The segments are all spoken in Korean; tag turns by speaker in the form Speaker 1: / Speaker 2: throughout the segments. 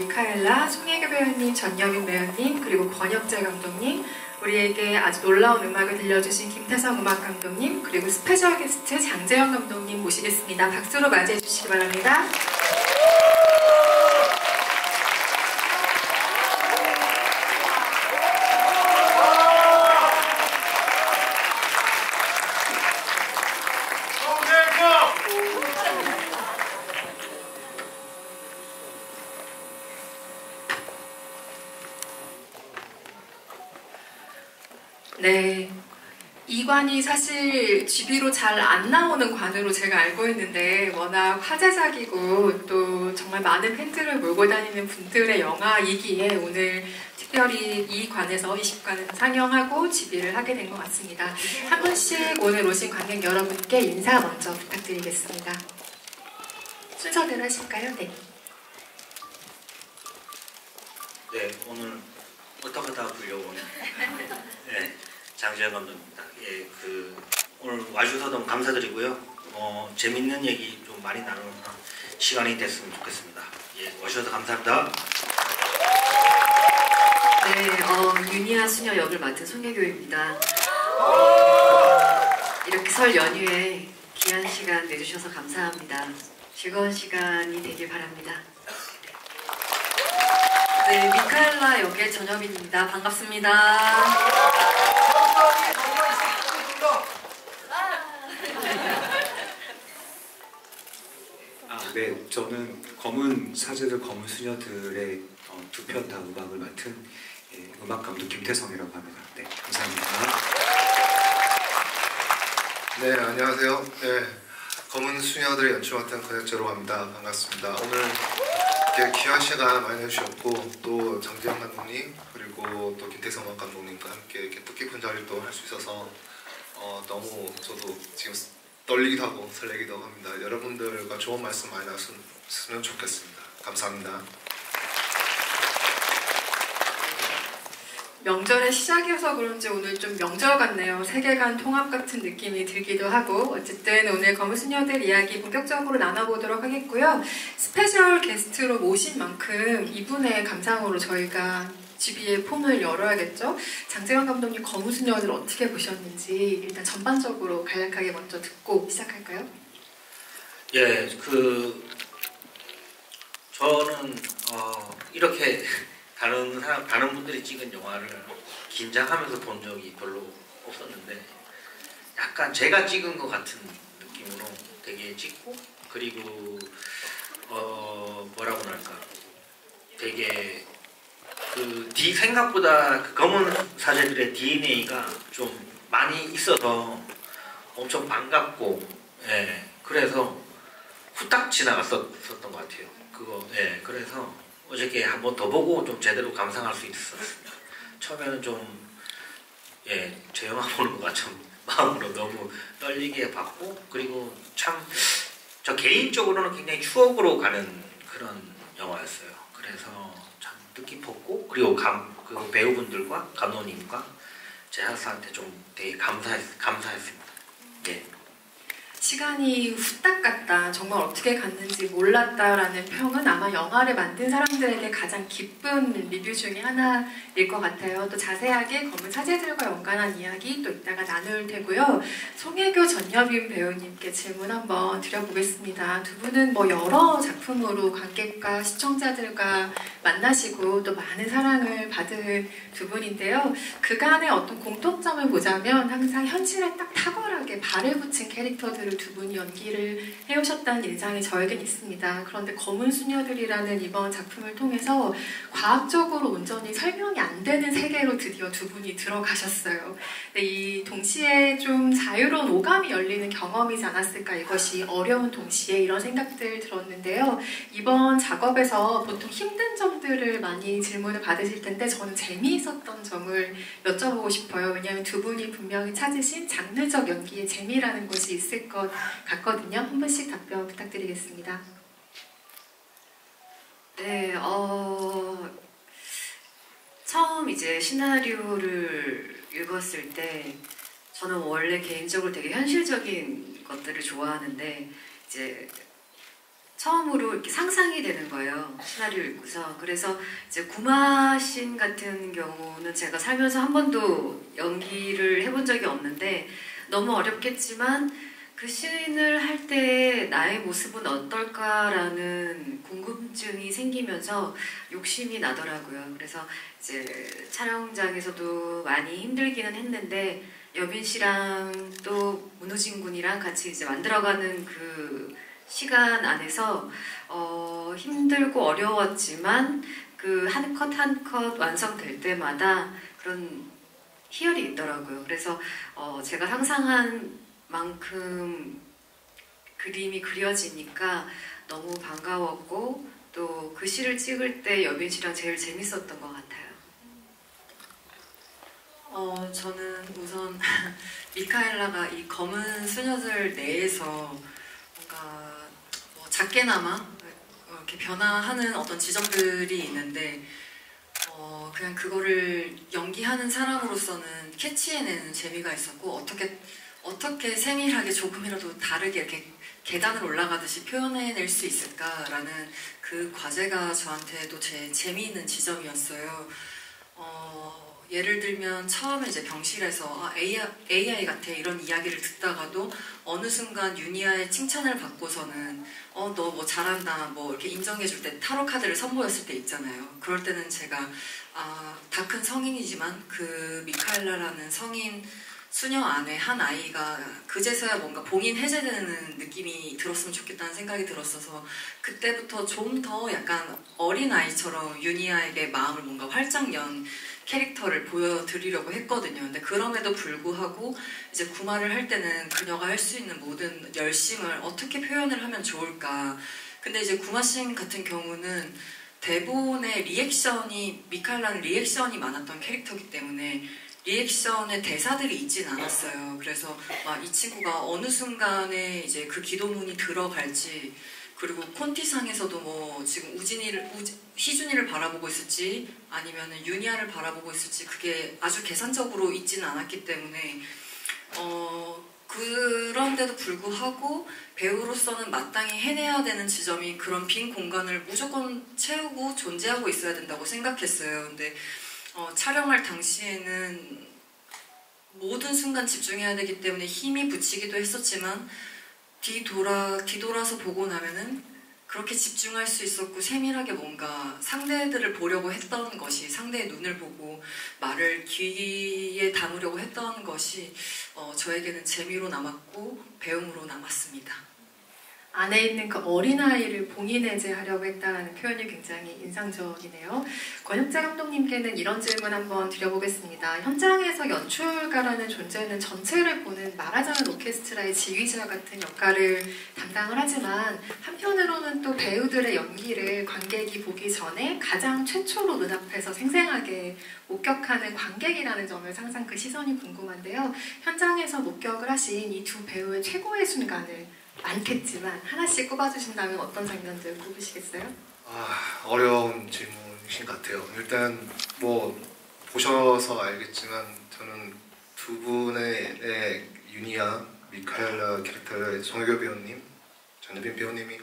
Speaker 1: 미카엘라, 송혜교 배우님, 전여빈 배우님, 그리고 권혁재 감독님, 우리에게 아주 놀라운 음악을 들려주신 김태성 음악 감독님, 그리고 스페셜 게스트 장재영 감독님 모시겠습니다. 박수로 맞이해 주시기 바랍니다. 네, 이 관이 사실 GB로 잘 안 나오는 관으로 제가 알고 있는데 워낙 화제작이고 또 정말 많은 팬들을 몰고 다니는 분들의 영화이기에 오늘 특별히 이 관에서 20관을 상영하고 GB를 하게 된 것 같습니다. 한 분씩 오늘 오신 관객 여러분께 인사 먼저 부탁드리겠습니다. 순서대로 하실까요? 네.
Speaker 2: 네, 오늘 어떡하다 불려온 네, 장재현 감독입니다. 예, 오늘 와주셔서 너무 감사드리고요. 재밌는 얘기 좀 많이 나누는 시간이 됐으면 좋겠습니다. 예, 와주셔서 감사합니다.
Speaker 3: 네, 유니아 수녀 역을 맡은 송혜교입니다. 이렇게 설 연휴에 귀한 시간 내주셔서 감사합니다. 즐거운 시간이 되길 바랍니다. 네, 미카엘라 역의 전여빈입니다. 반갑습니다.
Speaker 4: 네, 저는 검은 사제들, 검은 수녀들의 두 편 다 음악을 맡은 음악 감독 김태성이라고 합니다. 네, 감사합니다.
Speaker 5: 네, 안녕하세요. 네, 검은 수녀들의 연출 맡은 권혁재라고 합니다. 반갑습니다. 오늘 이렇게 귀한 시간 많이 내주셨고 또 장재영 감독님 그리고 또 김태성 음악 감독님과 함께 이렇게 뜻깊은 자리를 또 할 수 있어서 너무 저도 지금 떨리기도 하고 설레기도 합니다. 여러분들과 좋은 말씀 많이 나눴으면 좋겠습니다. 감사합니다.
Speaker 1: 명절의 시작이어서 그런지 오늘 좀 명절 같네요. 세계관 통합 같은 느낌이 들기도 하고 어쨌든 오늘 검은 수녀들 이야기 본격적으로 나눠보도록 하겠고요. 스페셜 게스트로 모신 만큼 이분의 감상으로 저희가 GB의 폰을 열어야겠죠? 장재환 감독님 검은 수녀들 어떻게 보셨는지 일단 전반적으로 간략하게 먼저 듣고 시작할까요?
Speaker 2: 예, 저는 이렇게 다른 분들이 찍은 영화를 긴장하면서 본 적이 별로 없었는데 약간 제가 찍은 것 같은 느낌으로 되게 찍고 그리고 뭐라고 할까 되게 생각보다 검은 사제들의 DNA가 좀 많이 있어서 엄청 반갑고 예, 그래서 후딱 지나갔었던 것 같아요. 예, 그래서 어저께 한 번 더 보고 좀 제대로 감상할 수 있었습니다. 처음에는 좀 제 영화 보는 거가 좀 마음으로 너무 떨리게 봤고 그리고 참 저 개인적으로는 굉장히 추억으로 가는 그런 영화였어요. 그래서 참 뜻깊었고 그리고 그 배우분들과 감독님과 제작사한테 좀 되게 감사했습니다. 예.
Speaker 1: 시간이 후딱 갔다, 정말 어떻게 갔는지 몰랐다라는 평은 아마 영화를 만든 사람들에게 가장 기쁜 리뷰 중에 하나일 것 같아요. 또 자세하게 검은 사제들과 연관한 이야기 또 이따가 나눌 테고요. 송혜교, 전여빈 배우님께 질문 한번 드려보겠습니다. 두 분은 뭐 여러 작품으로 관객과 시청자들과 만나시고 또 많은 사랑을 받은 두 분인데요. 그간의 어떤 공통점을 보자면 항상 현실에 딱 탁월하게 발을 붙인 캐릭터들을 두 분이 연기를 해오셨다는 인상이 저에겐 있습니다. 그런데 검은 수녀들이라는 이번 작품을 통해서 과학적으로 온전히 설명이 안 되는 세계로 드디어 두 분이 들어가셨어요. 근데 이 동시에 좀 자유로운 오감이 열리는 경험이지 않았을까, 이것이 어려운 동시에 이런 생각들 들었는데요. 이번 작업에서 보통 힘든 점들을 많이 질문을 받으실 텐데 저는 재미있었던 점을 여쭤보고 싶어요. 왜냐하면 두 분이 분명히 찾으신 장르적 연기의 재미라는 것이 있을 것 같거든요. 한 분씩 답변 부탁드리겠습니다.
Speaker 3: 네, 처음 이제 시나리오를 읽었을 때 저는 원래 개인적으로 되게 현실적인 것들을 좋아하는데 이제 처음으로 이렇게 상상이 되는 거예요. 시나리오 읽고서. 그래서 이제 구마신 같은 경우는 제가 살면서 한 번도 연기를 해본 적이 없는데 너무 어렵겠지만 그 시인을 할 때 나의 모습은 어떨까라는 궁금증이 생기면서 욕심이 나더라고요. 그래서 이제 촬영장에서도 많이 힘들기는 했는데 여빈 씨랑 또 문우진 군이랑 같이 이제 만들어가는 그 시간 안에서 힘들고 어려웠지만 그 한 컷 한 컷 완성될 때마다 그런 희열이 있더라고요. 그래서 제가 상상한 만큼 그림이 그려지니까 너무 반가웠고 또 그 시를 찍을 때 여빈 씨랑 제일 재밌었던 것 같아요.
Speaker 6: 저는 우선 미카엘라가 이 검은 수녀들 내에서 뭔가 뭐 작게나마 이렇게 변화하는 어떤 지점들이 있는데 그냥 그거를 연기하는 사람으로서는 캐치해내는 재미가 있었고 어떻게 세밀하게 조금이라도 다르게 이렇게 계단을 올라가듯이 표현해낼 수 있을까라는 그 과제가 저한테도 제 재미있는 지점이었어요. 예를 들면 처음에 이제 병실에서 AI 같아 이런 이야기를 듣다가도 어느 순간 유니아의 칭찬을 받고서는 너 뭐 잘한다 뭐 이렇게 인정해줄 때 타로 카드를 선보였을 때 있잖아요. 그럴 때는 제가 다 큰 성인이지만 그 미카엘라라는 성인 수녀 안에 한 아이가 그제서야 뭔가 봉인 해제되는 느낌이 들었으면 좋겠다는 생각이 들었어서 그때부터 좀 더 약간 어린 아이처럼 유니아에게 마음을 뭔가 활짝 연 캐릭터를 보여드리려고 했거든요. 근데 그럼에도 불구하고 이제 구마를 할 때는 그녀가 할 수 있는 모든 열심을 어떻게 표현을 하면 좋을까. 근데 이제 구마신 같은 경우는 대본의 리액션이 미카엘라는 리액션이 많았던 캐릭터이기 때문에 리액션의 대사들이 있진 않았어요. 그래서 이 친구가 어느 순간에 이제 그 기도문이 들어갈지 그리고 콘티상에서도 뭐 지금 희준이를 바라보고 있을지 아니면 유니아를 바라보고 있을지 그게 아주 계산적으로 있지는 않았기 때문에 그런데도 불구하고 배우로서는 마땅히 해내야 되는 지점이 그런 빈 공간을 무조건 채우고 존재하고 있어야 된다고 생각했어요. 근데 촬영할 당시에는 모든 순간 집중해야 되기 때문에 힘이 붙이기도 했었지만 뒤돌아서 보고 나면은 그렇게 집중할 수 있었고 세밀하게 뭔가 상대들을 보려고 했던 것이 상대의 눈을 보고 말을 귀에 담으려고 했던 것이 저에게는 재미로 남았고 배움으로 남았습니다.
Speaker 1: 안에 있는 그 어린아이를 봉인해제하려고 했다는 표현이 굉장히 인상적이네요. 권혁재 감독님께는 이런 질문 한번 드려보겠습니다. 현장에서 연출가라는 존재는 전체를 보는 말하자면 오케스트라의 지휘자 같은 역할을 담당을 하지만 한편으로는 또 배우들의 연기를 관객이 보기 전에 가장 최초로 눈앞에서 생생하게 목격하는 관객이라는 점을 항상 그 시선이 궁금한데요. 현장에서 목격을 하신 이 두 배우의 최고의 순간을 많겠지만 하나씩 꼽아주신다면 어떤 장면들 꼽으시겠어요?
Speaker 5: 어려운 질문이신 것 같아요. 일단 뭐 보셔서 알겠지만 저는 두 분의 유니아, 미카엘라 캐릭터의 송혜교 배우님, 전여빈 배우님이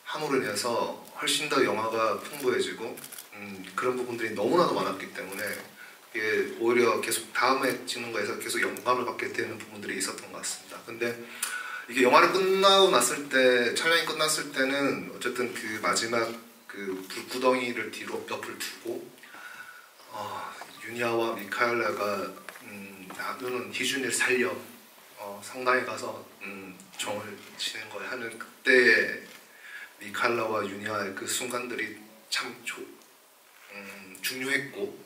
Speaker 5: 함으로 인해서 훨씬 더 영화가 풍부해지고 그런 부분들이 너무나도 많았기 때문에 그게 오히려 계속 다음에 찍는 거에서 계속 영감을 받게 되는 부분들이 있었던 것 같습니다. 근데 이게 영화를 끝나고 났을 때, 촬영이 끝났을 때는 어쨌든 그 마지막 그 불구덩이를 뒤로 옆을 두고 유니아와 미카엘라가 나누는 희준이를 살려 성당에 가서 종을 치는 걸 하는 그때의 미카엘라와 유니아의 그 순간들이 참 중요했고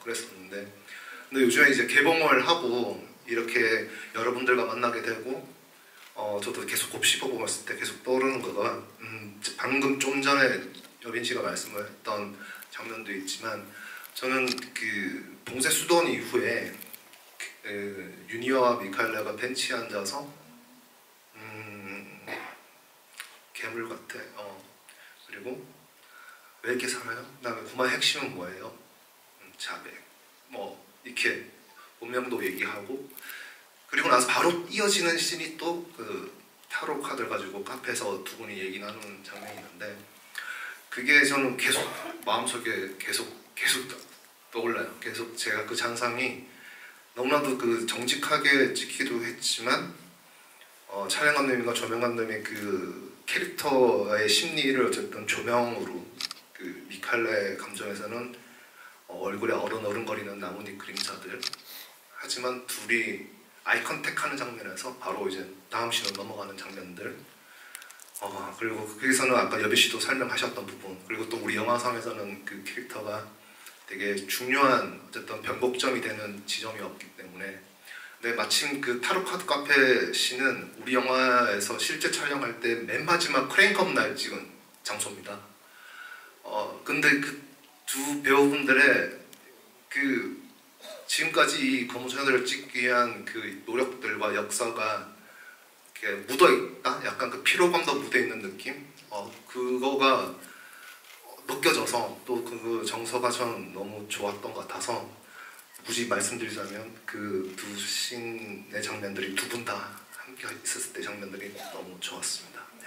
Speaker 5: 그랬었는데 근데 요즘에 이제 개봉을 하고 이렇게 여러분들과 만나게 되고 저도 계속 곱씹어보고 있을 때 계속 떠오르는 거가 방금 좀 전에 여빈 씨가 말씀을 했던 장면도 있지만 저는 그 봉쇄 수도원 이후에 유니아와 미카엘라가 벤치에 앉아서 괴물 같아. 그리고 왜 이렇게 살아요? 그다음에 구마의 핵심은 뭐예요? 자백. 뭐 이렇게 운명도 얘기하고 그리고 나서 바로 이어지는 씬이 또 그 타로 카드를 가지고 카페에서 두 분이 얘기 나누는 장면이 있는데 그게 저는 계속 마음속에 계속 떠올라요. 계속 제가 그 장상이 너무나도 그 정직하게 찍기도 했지만 촬영 감독님과 조명 감독님의 그 캐릭터의 심리를 어쨌든 조명으로 그 미칼레 감정에서는 얼굴에 어른거리는 나뭇잎 그림자들 하지만 둘이 아이 컨택하는 장면에서 바로 이제 다음 씬으로 넘어가는 장면들 그리고 거기서는 아까 여비 씨도 설명하셨던 부분 그리고 또 우리 영화상에서는 그 캐릭터가 되게 중요한 어쨌든 변곡점이 되는 지점이 없기 때문에 근데 마침 그 타로 카드 카페 씬은 우리 영화에서 실제 촬영할 때 맨 마지막 크레인컵 날 찍은 장소입니다. 근데 그 두 배우분들의 그 지금까지 이 검은 소녀들을 찍기 위한 그 노력들과 역사가 이렇게 묻어있다? 약간 그 피로감도 묻어있는 느낌? 그거가 느껴져서 또 그 정서가 전 너무 좋았던 것 같아서 굳이 말씀드리자면 그 두 씬의 장면들이 두 분 다 함께 있었을 때 장면들이 너무 좋았습니다. 네.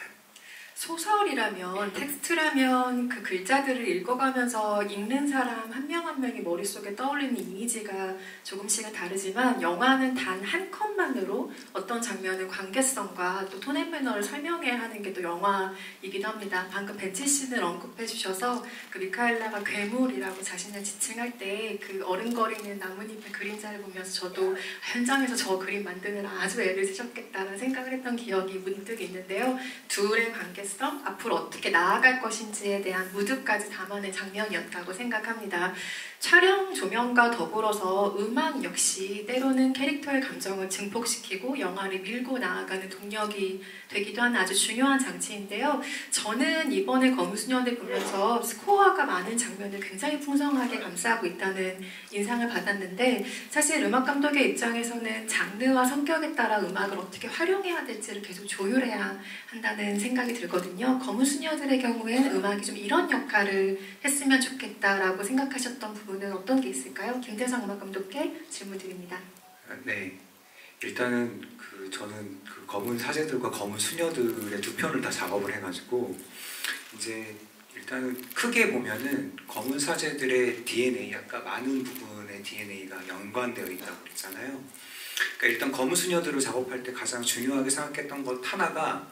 Speaker 1: 소설이라면 텍스트라면 그 글자들을 읽어가면서 읽는 사람 한 명 한 명이 머릿속에 떠올리는 이미지가 조금씩은 다르지만 영화는 단 한 컷만으로 어떤 장면의 관계성과 또 톤 앤 매너를 설명해야 하는 게 또 영화이기도 합니다. 방금 벤치 씬을 언급해 주셔서 그 미카엘라가 괴물이라고 자신을 지칭할 때 그 어른거리는 나뭇잎의 그림자를 보면서 저도 현장에서 저 그림 만드느라 아주 애를 쓰셨겠다는 생각을 했던 기억이 문득 있는데요. 둘의 관계성, 앞으로 어떻게 나아갈 것인지에 대한 무드까지 담아낸 장면이었다고 생각합니다. 촬영 조명과 더불어서 음악 역시 때로는 캐릭터의 감정을 증폭시키고 영화를 밀고 나아가는 동력이 되기도 하는 아주 중요한 장치인데요. 저는 이번에 검은수녀들 보면서 스코어가 많은 장면을 굉장히 풍성하게 감싸고 있다는 인상을 받았는데 사실 음악 감독의 입장에서는 장르와 성격에 따라 음악을 어떻게 활용해야 될지를 계속 조율해야 한다는 생각이 들거든요. 검은수녀들의 경우에는 음악이 좀 이런 역할을 했으면 좋겠다라고 생각하셨던 부분은 어떤 게 있을까요? 김대성 음악 감독께 질문 드립니다.
Speaker 4: 네, 일단은 저는 그 검은 사제들과 검은 수녀들의 두 편을 다 작업을 해가지고 이제 일단은 크게 보면은 검은 사제들의 DNA, 아까 많은 부분의 DNA가 연관되어 있다고 그랬잖아요. 그러니까 일단 검은 수녀들을 작업할 때 가장 중요하게 생각했던 것 하나가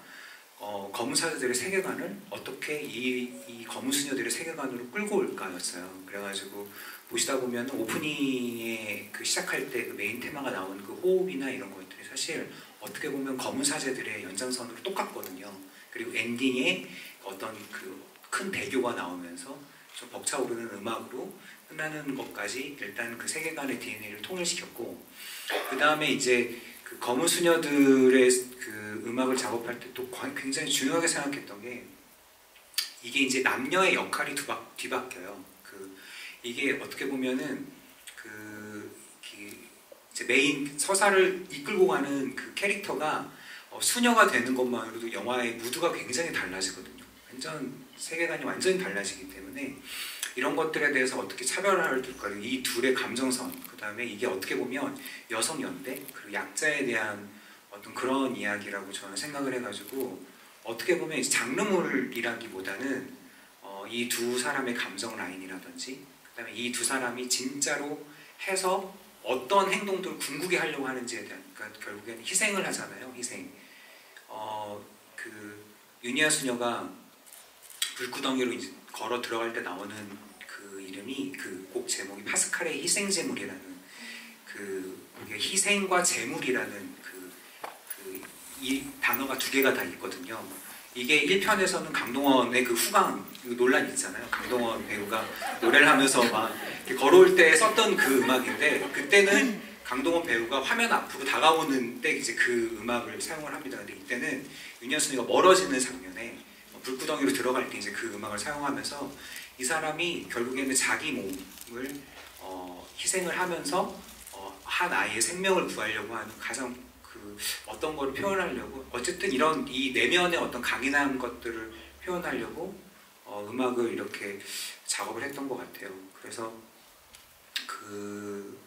Speaker 4: 검은 사제들의 세계관을 어떻게 이 검은 수녀들의 세계관으로 끌고 올까였어요. 그래가지고 보시다 보면 오프닝에 그 시작할 때 그 메인 테마가 나오는 그 호흡이나 이런 것들이 사실 어떻게 보면 검은 사제들의 연장선으로 똑같거든요. 그리고 엔딩에 어떤 그 큰 대교가 나오면서 좀 벅차오르는 음악으로 끝나는 것까지 일단 그 세계관의 DNA를 통일시켰고 그 다음에 이제 그 검은 수녀들의 그 음악을 작업할 때 또 굉장히 중요하게 생각했던 게 이게 이제 남녀의 역할이 뒤바뀌어요. 이게 어떻게 보면은 이제 메인 서사를 이끌고 가는 그 캐릭터가 수녀가 되는 것만으로도 영화의 무드가 굉장히 달라지거든요. 세계관이 완전히 달라지기 때문에 이런 것들에 대해서 어떻게 차별화를 둘까, 이 둘의 감정선, 그 다음에 이게 어떻게 보면 여성 연대, 그리고 약자에 대한 어떤 그런 이야기라고 저는 생각을 해가지고 어떻게 보면 이제 장르물이라기보다는 이 두 사람의 감정 라인이라든지 그다음에 이 두 사람이 진짜로 해서 어떤 행동들을 궁극에 하려고 하는지에 대한, 그러니까 결국에는 희생을 하잖아요. 희생. 그 유니아 수녀가 불구덩이로 이제 걸어 들어갈 때 나오는 그 이름이 그 곡 제목이 파스칼의 희생제물이라는 그게 희생과 제물이라는 이 단어가 두 개가 다 있거든요. 이게 1편에서는 강동원의 그 후광 논란 있잖아요. 강동원 배우가 노래를 하면서 막 걸어올 때 썼던 그 음악인데 그때는 강동원 배우가 화면 앞으로 다가오는 때 이제 그 음악을 사용을 합니다. 근데 이때는 윤여순이가 멀어지는 장면에 불구덩이로 들어갈 때 이제 그 음악을 사용하면서 이 사람이 결국에는 자기 몸을 희생을 하면서 한 아이의 생명을 구하려고 하는 가장 어떤 거를 표현하려고 어쨌든 이런 이 내면의 어떤 강인한 것들을 표현하려고 음악을 이렇게 작업을 했던 것 같아요. 그래서 그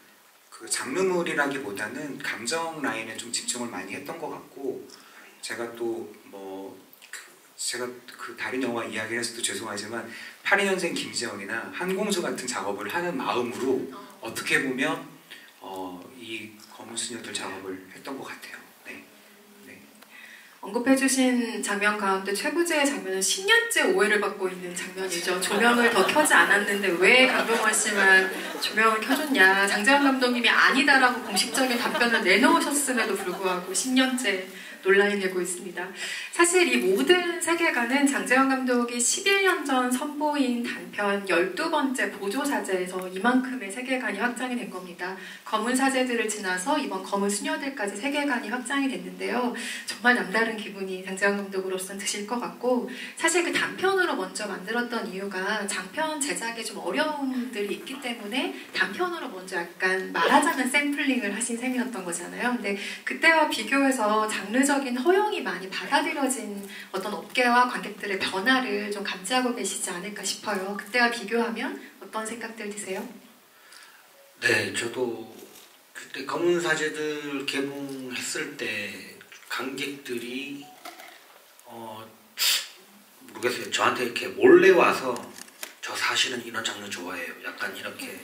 Speaker 4: 장르물이라기보다는 감정 라인에 좀 집중을 많이 했던 것 같고 제가 또 제가 그 다른 영화 이야기를 해서도 죄송하지만 82년생 김지영이나 한공주 같은 작업을 하는 마음으로 어떻게 보면 이 검은 수녀들 작업을 했던 것 같아요. 네. 네.
Speaker 1: 언급해주신 장면 가운데 최부재의 장면은 10년째 오해를 받고 있는 장면이죠. 조명을 더 켜지 않았는데 왜 강동원 씨만 조명을 켜줬냐. 장재환 감독님이 아니다라고 공식적인 답변을 내놓으셨음에도 불구하고 10년째 논란이 되고 있습니다. 사실 이 모든 세계관은 장재환 감독이 11년 전 선보인 단편 12번째 보조사제에서 이만큼의 세계관이 확장이 된 겁니다. 검은 사제들을 지나서 이번 검은 수녀들까지 세계관이 확장이 됐는데요. 정말 남다른 기분이 장재환 감독으로서는 드실 것 같고, 사실 그 단편으로 먼저 만들었던 이유가 장편 제작에 좀 어려움들이 있기 때문에 단편으로 먼저 약간 말하자면 샘플링을 하신 셈이었던 거잖아요. 근데 그때와 비교해서 장르적 허용이 많이 받아들여진 어떤 업계와 관객들의 변화를 좀 감지하고 계시지 않을까 싶어요. 그때와 비교하면 어떤 생각들 드세요?
Speaker 2: 네, 저도 그때 검은 사제들 개봉했을 때 관객들이 모르겠어요. 저한테 이렇게 몰래 와서 저 사실은 이런 장르 좋아해요. 약간 이렇게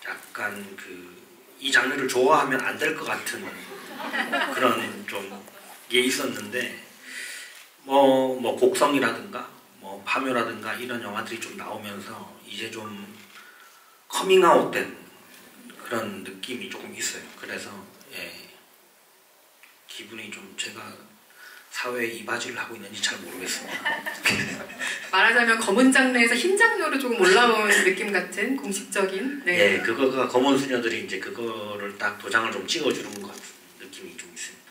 Speaker 2: 약간 이 장르를 좋아하면 안 될 것 같은 그런 좀 게 있었는데 곡성이라든가 파묘라든가 이런 영화들이 좀 나오면서 이제 좀 커밍아웃된 그런 느낌이 조금 있어요. 그래서 기분이 좀 제가 사회에 이바지를 하고 있는지 잘 모르겠습니다.
Speaker 1: 말하자면 검은 장르에서 흰 장르로 조금 올라온 느낌 같은 공식적인.
Speaker 2: 네, 그거가 검은 수녀들이 이제 그거를 딱 도장을 좀 찍어주는 것 같은 느낌이 좀 있습니다.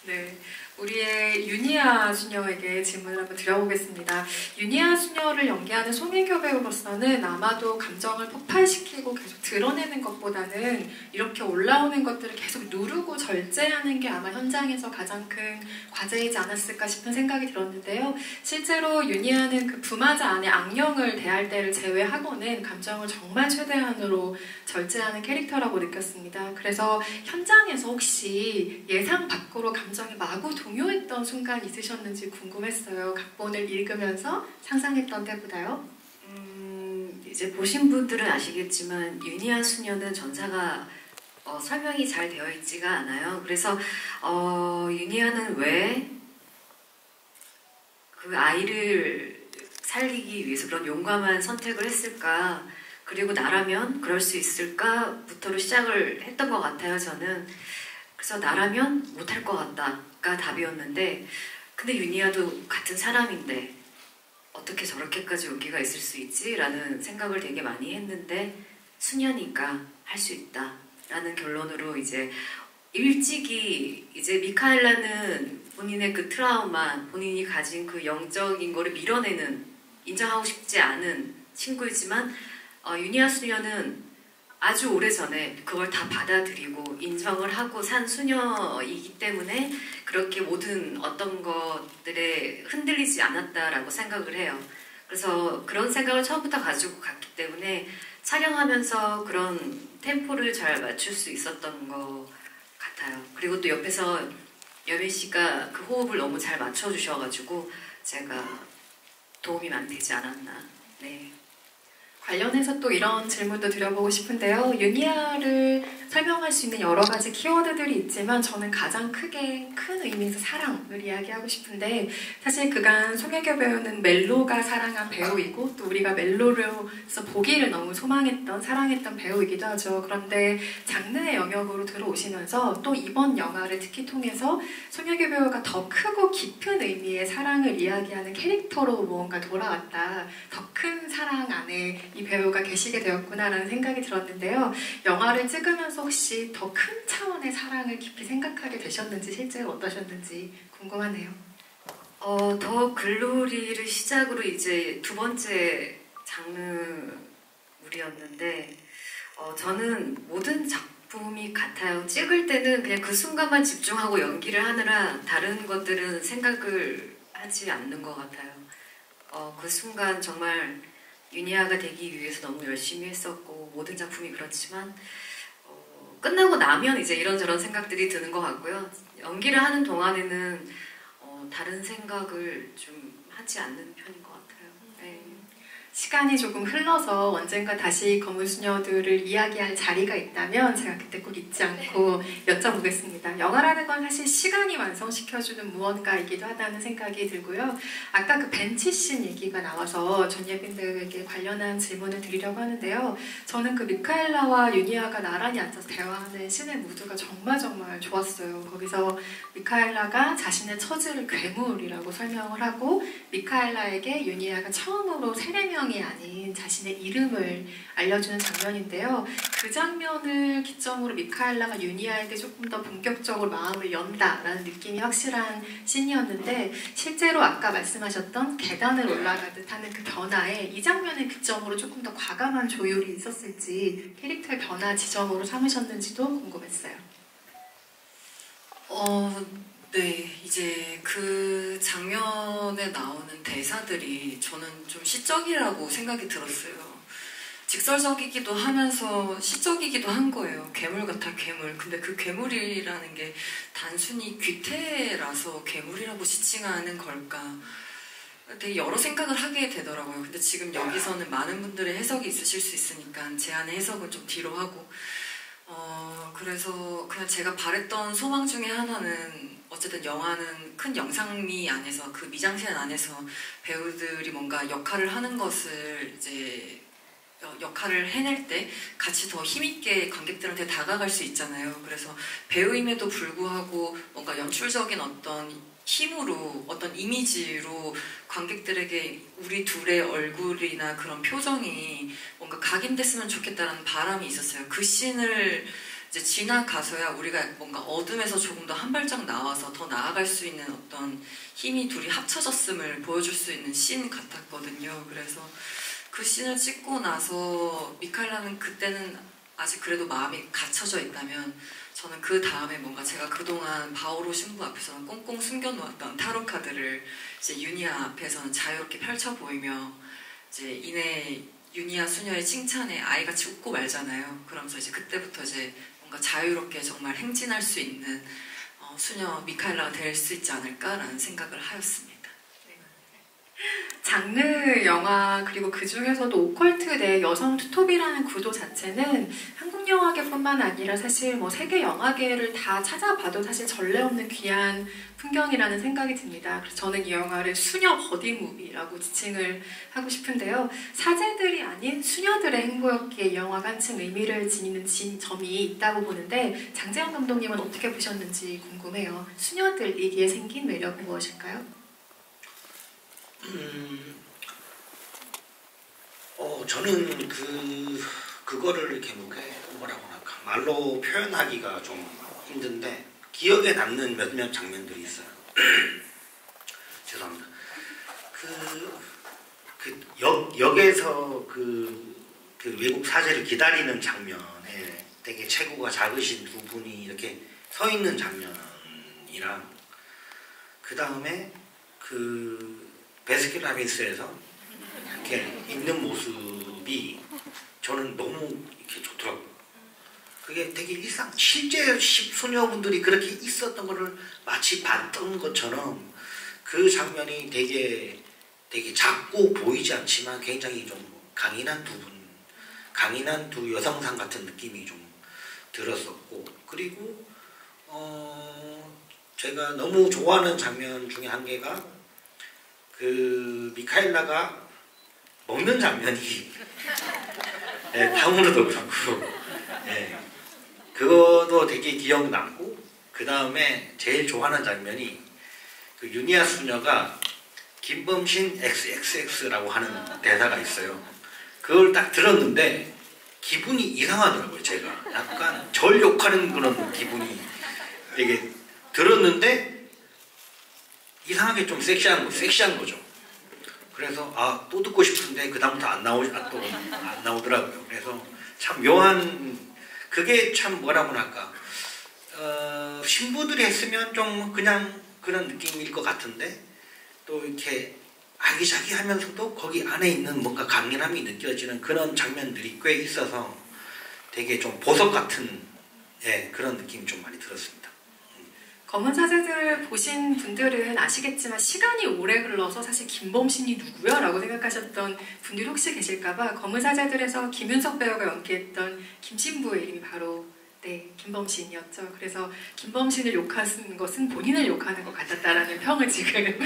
Speaker 1: 네, 우리의 윤희아 수녀에게 질문을 한번 드려보겠습니다. 윤희아 수녀를 연기하는 송혜교 배우로서는 아마도 감정을 폭발시키고 계속 드러내는 것보다는 이렇게 올라오는 것들을 계속 누르고 절제하는 게 아마 현장에서 가장 큰 과제이지 않았을까 싶은 생각이 들었는데요. 실제로 윤희아는 그 부마자 안에 악령을 대할 때를 제외하고는 감정을 정말 최대한으로 절제하는 캐릭터라고 느꼈습니다. 그래서 현장에서 혹시 예상 밖으로 감정이 마구 동요했던 순간 있으셨는지 궁금했어요. 각본을 읽으면서 상상했던 때보다요.
Speaker 3: 이제 보신 분들은 아시겠지만 윤희아 수녀는 전사가 설명이 잘 되어 있지가 않아요. 그래서 윤희아는 왜 그 아이를 살리기 위해서 그런 용감한 선택을 했을까, 그리고 나라면 그럴 수 있을까부터로 시작을 했던 것 같아요, 저는. 그래서 나라면 못할 것 같다가 답이었는데, 근데 윤희아도 같은 사람인데 어떻게 저렇게까지 용기가 있을 수 있지? 라는 생각을 되게 많이 했는데, 수녀니까 할 수 있다 라는 결론으로 이제 일찍이 이제 미카엘라는 본인의 그 트라우마, 본인이 가진 그 영적인 거를 밀어내는, 인정하고 싶지 않은 친구이지만 윤희아 수녀는 아주 오래전에 그걸 다 받아들이고 인정을 하고 산 수녀이기 때문에 그렇게 모든 어떤 것들에 흔들리지 않았다라고 생각을 해요. 그래서 그런 생각을 처음부터 가지고 갔기 때문에 촬영하면서 그런 템포를 잘 맞출 수 있었던 것 같아요. 그리고 또 옆에서 여민 씨가 그 호흡을 너무 잘 맞춰주셔가지고 제가 도움이 많이 되지 않았나. 네.
Speaker 1: 관련해서 또 이런 질문도 드려보고 싶은데요. 윤희아를 설명할 수 있는 여러 가지 키워드들이 있지만 저는 가장 크게 큰 의미에서 사랑을 이야기하고 싶은데, 사실 그간 송혜교 배우는 멜로가 사랑한 배우이고 또 우리가 멜로로서 보기를 너무 소망했던, 사랑했던 배우이기도 하죠. 그런데 장르의 영역으로 들어오시면서 또 이번 영화를 특히 통해서 송혜교 배우가 더 크고 깊은 의미의 사랑을 이야기하는 캐릭터로 무언가 돌아왔다. 더 큰 사랑 안에 이 배우가 계시게 되었구나라는 생각이 들었는데요. 영화를 찍으면서 혹시 더 큰 차원의 사랑을 깊이 생각하게 되셨는지, 실제로 어떠셨는지 궁금하네요.
Speaker 3: 더 글로리를 시작으로 이제 두 번째 장르물이었는데 저는 모든 작품이 같아요. 찍을 때는 그냥 그 순간만 집중하고 연기를 하느라 다른 것들은 생각을 하지 않는 것 같아요. 그 순간 정말 윤희아가 되기 위해서 너무 열심히 했었고, 모든 작품이 그렇지만 끝나고 나면 이제 이런저런 생각들이 드는 것 같고요. 연기를 하는 동안에는 다른 생각을 좀 하지 않는 편인 것 같아요. 네.
Speaker 1: 시간이 조금 흘러서 언젠가 다시 검은 수녀들을 이야기할 자리가 있다면 제가 그때 꼭 잊지 않고 여쭤보겠습니다. 영화라는 건 사실 시간이 완성시켜주는 무언가이기도 하다는 생각이 들고요. 아까 그 벤치씬 얘기가 나와서 전예빈 배우에게 관련한 질문을 드리려고 하는데요. 저는 그 미카엘라와 유니아가 나란히 앉아서 대화하는 씬의 무드가 정말 좋았어요. 거기서 미카엘라가 자신의 처지를 괴물이라고 설명을 하고 미카엘라에게 유니아가 처음으로 세례명이 아닌 자신의 이름을 알려주는 장면인데요. 그 장면을 기점으로 미카엘라가 유니아에게 조금 더 본격적으로 마음을 연다라는 느낌이 확실한 씬이었는데 실제로 아까 말씀하셨던 계단을 올라가듯 하는 그 변화에 이 장면을 기점으로 조금 더 과감한 조율이 있었을지 캐릭터의 변화 지점으로 삼으셨는지도 궁금했어요.
Speaker 6: 네, 이제 그 장면에 나오는 대사들이 저는 좀 시적이라고 생각이 들었어요. 직설적이기도 하면서 시적이기도 한 거예요. 괴물 같아, 괴물. 근데 그 괴물이라는 게 단순히 귀태라서 괴물이라고 지칭하는 걸까? 되게 여러 생각을 하게 되더라고요. 근데 지금 여기서는 많은 분들의 해석이 있으실 수 있으니까 제 안의 해석은 좀 뒤로 하고 그래서 그냥 제가 바랬던 소망 중에 하나는 어쨌든 영화는 큰 영상미 안에서 그 미장센 안에서 배우들이 뭔가 역할을 하는 것을 이제 역할을 해낼 때 같이 더 힘있게 관객들한테 다가갈 수 있잖아요. 그래서 배우임에도 불구하고 뭔가 연출적인 어떤 힘으로 어떤 이미지로 관객들에게 우리 둘의 얼굴이나 그런 표정이 뭔가 각인됐으면 좋겠다는 바람이 있었어요. 그 씬을 이제 지나가서야 우리가 뭔가 어둠에서 조금 더 한 발짝 나와서 더 나아갈 수 있는 어떤 힘이 둘이 합쳐졌음을 보여줄 수 있는 씬 같았거든요. 그래서 그 씬을 찍고 나서 미카엘라는 그때는 아직 그래도 마음이 갇혀져 있다면 저는 그 다음에 뭔가 제가 그동안 바오로 신부 앞에서는 꽁꽁 숨겨놓았던 타로 카드를 이제 유니아 앞에서는 자유롭게 펼쳐 보이며 이제 이내 유니아 수녀의 칭찬에 아이같이 웃고 말잖아요. 그러면서 이제 그때부터 이제 뭔가 자유롭게 정말 행진할 수 있는 수녀 미카엘라가 될 수 있지 않을까라는 생각을 하였습니다.
Speaker 1: 장르 영화 그리고 그 중에서도 오컬트 내 여성 투톱이라는 구조 자체는 한국 영화계뿐만 아니라 사실 뭐 세계 영화계를 다 찾아봐도 사실 전례 없는 귀한 풍경이라는 생각이 듭니다. 그래서 저는 이 영화를 수녀 버디 무비라고 지칭을 하고 싶은데요. 사제들이 아닌 수녀들의 행보였기에 이 영화가 한층 의미를 지니는 점이 있다고 보는데 장재영 감독님은 어떻게 보셨는지 궁금해요. 수녀들이기에 생긴 매력은 무엇일까요?
Speaker 2: 저는 그거를 이렇게 뭐라고 할까 말로 표현하기가 좀 힘든데 기억에 남는 몇몇 장면들이 있어요. 죄송합니다. 역에서 그 외국 사제를 기다리는 장면에 되게 체구가 작으신 두 분이 이렇게 서 있는 장면이랑 그 다음에 베스킨라빈스에서 이렇게 있는 모습이 저는 너무 이렇게 좋더라고요. 그게 되게 실제 소녀분들이 그렇게 있었던 거를 마치 봤던 것처럼 그 장면이 되게 작고 보이지 않지만 굉장히 좀 강인한 두 여성상 같은 느낌이 좀 들었었고, 그리고 제가 너무 좋아하는 장면 중에 한 개가 미카엘라가 먹는 장면이 탕후루도 그렇고 그것도 되게 기억남고, 그 다음에 제일 좋아하는 장면이 유니아 수녀가 김범신 XXX라고 하는 대사가 있어요. 그걸 딱 들었는데 기분이 이상하더라고요. 제가 약간 절 욕하는 그런 기분이 되게 들었는데 이상하게 좀 섹시한 거죠. 그래서 또 듣고 싶은데 그 다음부터 안 나오더라고요. 그래서 참 묘한, 그게 참 뭐라고 할까, 신부들이 했으면 좀 그냥 그런 느낌일 것 같은데 또 이렇게 아기자기하면서도 거기 안에 있는 뭔가 강인함이 느껴지는 그런 장면들이 꽤 있어서 되게 좀 보석 같은 그런 느낌이 좀 많이 들었습니다.
Speaker 1: 검은 사제들을 보신 분들은 아시겠지만 시간이 오래 흘러서 사실 김범신이 누구야? 라고 생각하셨던 분들이 혹시 계실까봐 검은 사제들에서 김윤석 배우가 연기했던 김신부의 이름이 바로 김범신이었죠. 그래서 김범신을 욕하는 것은 본인을 욕하는 것 같았다라는 평을 지금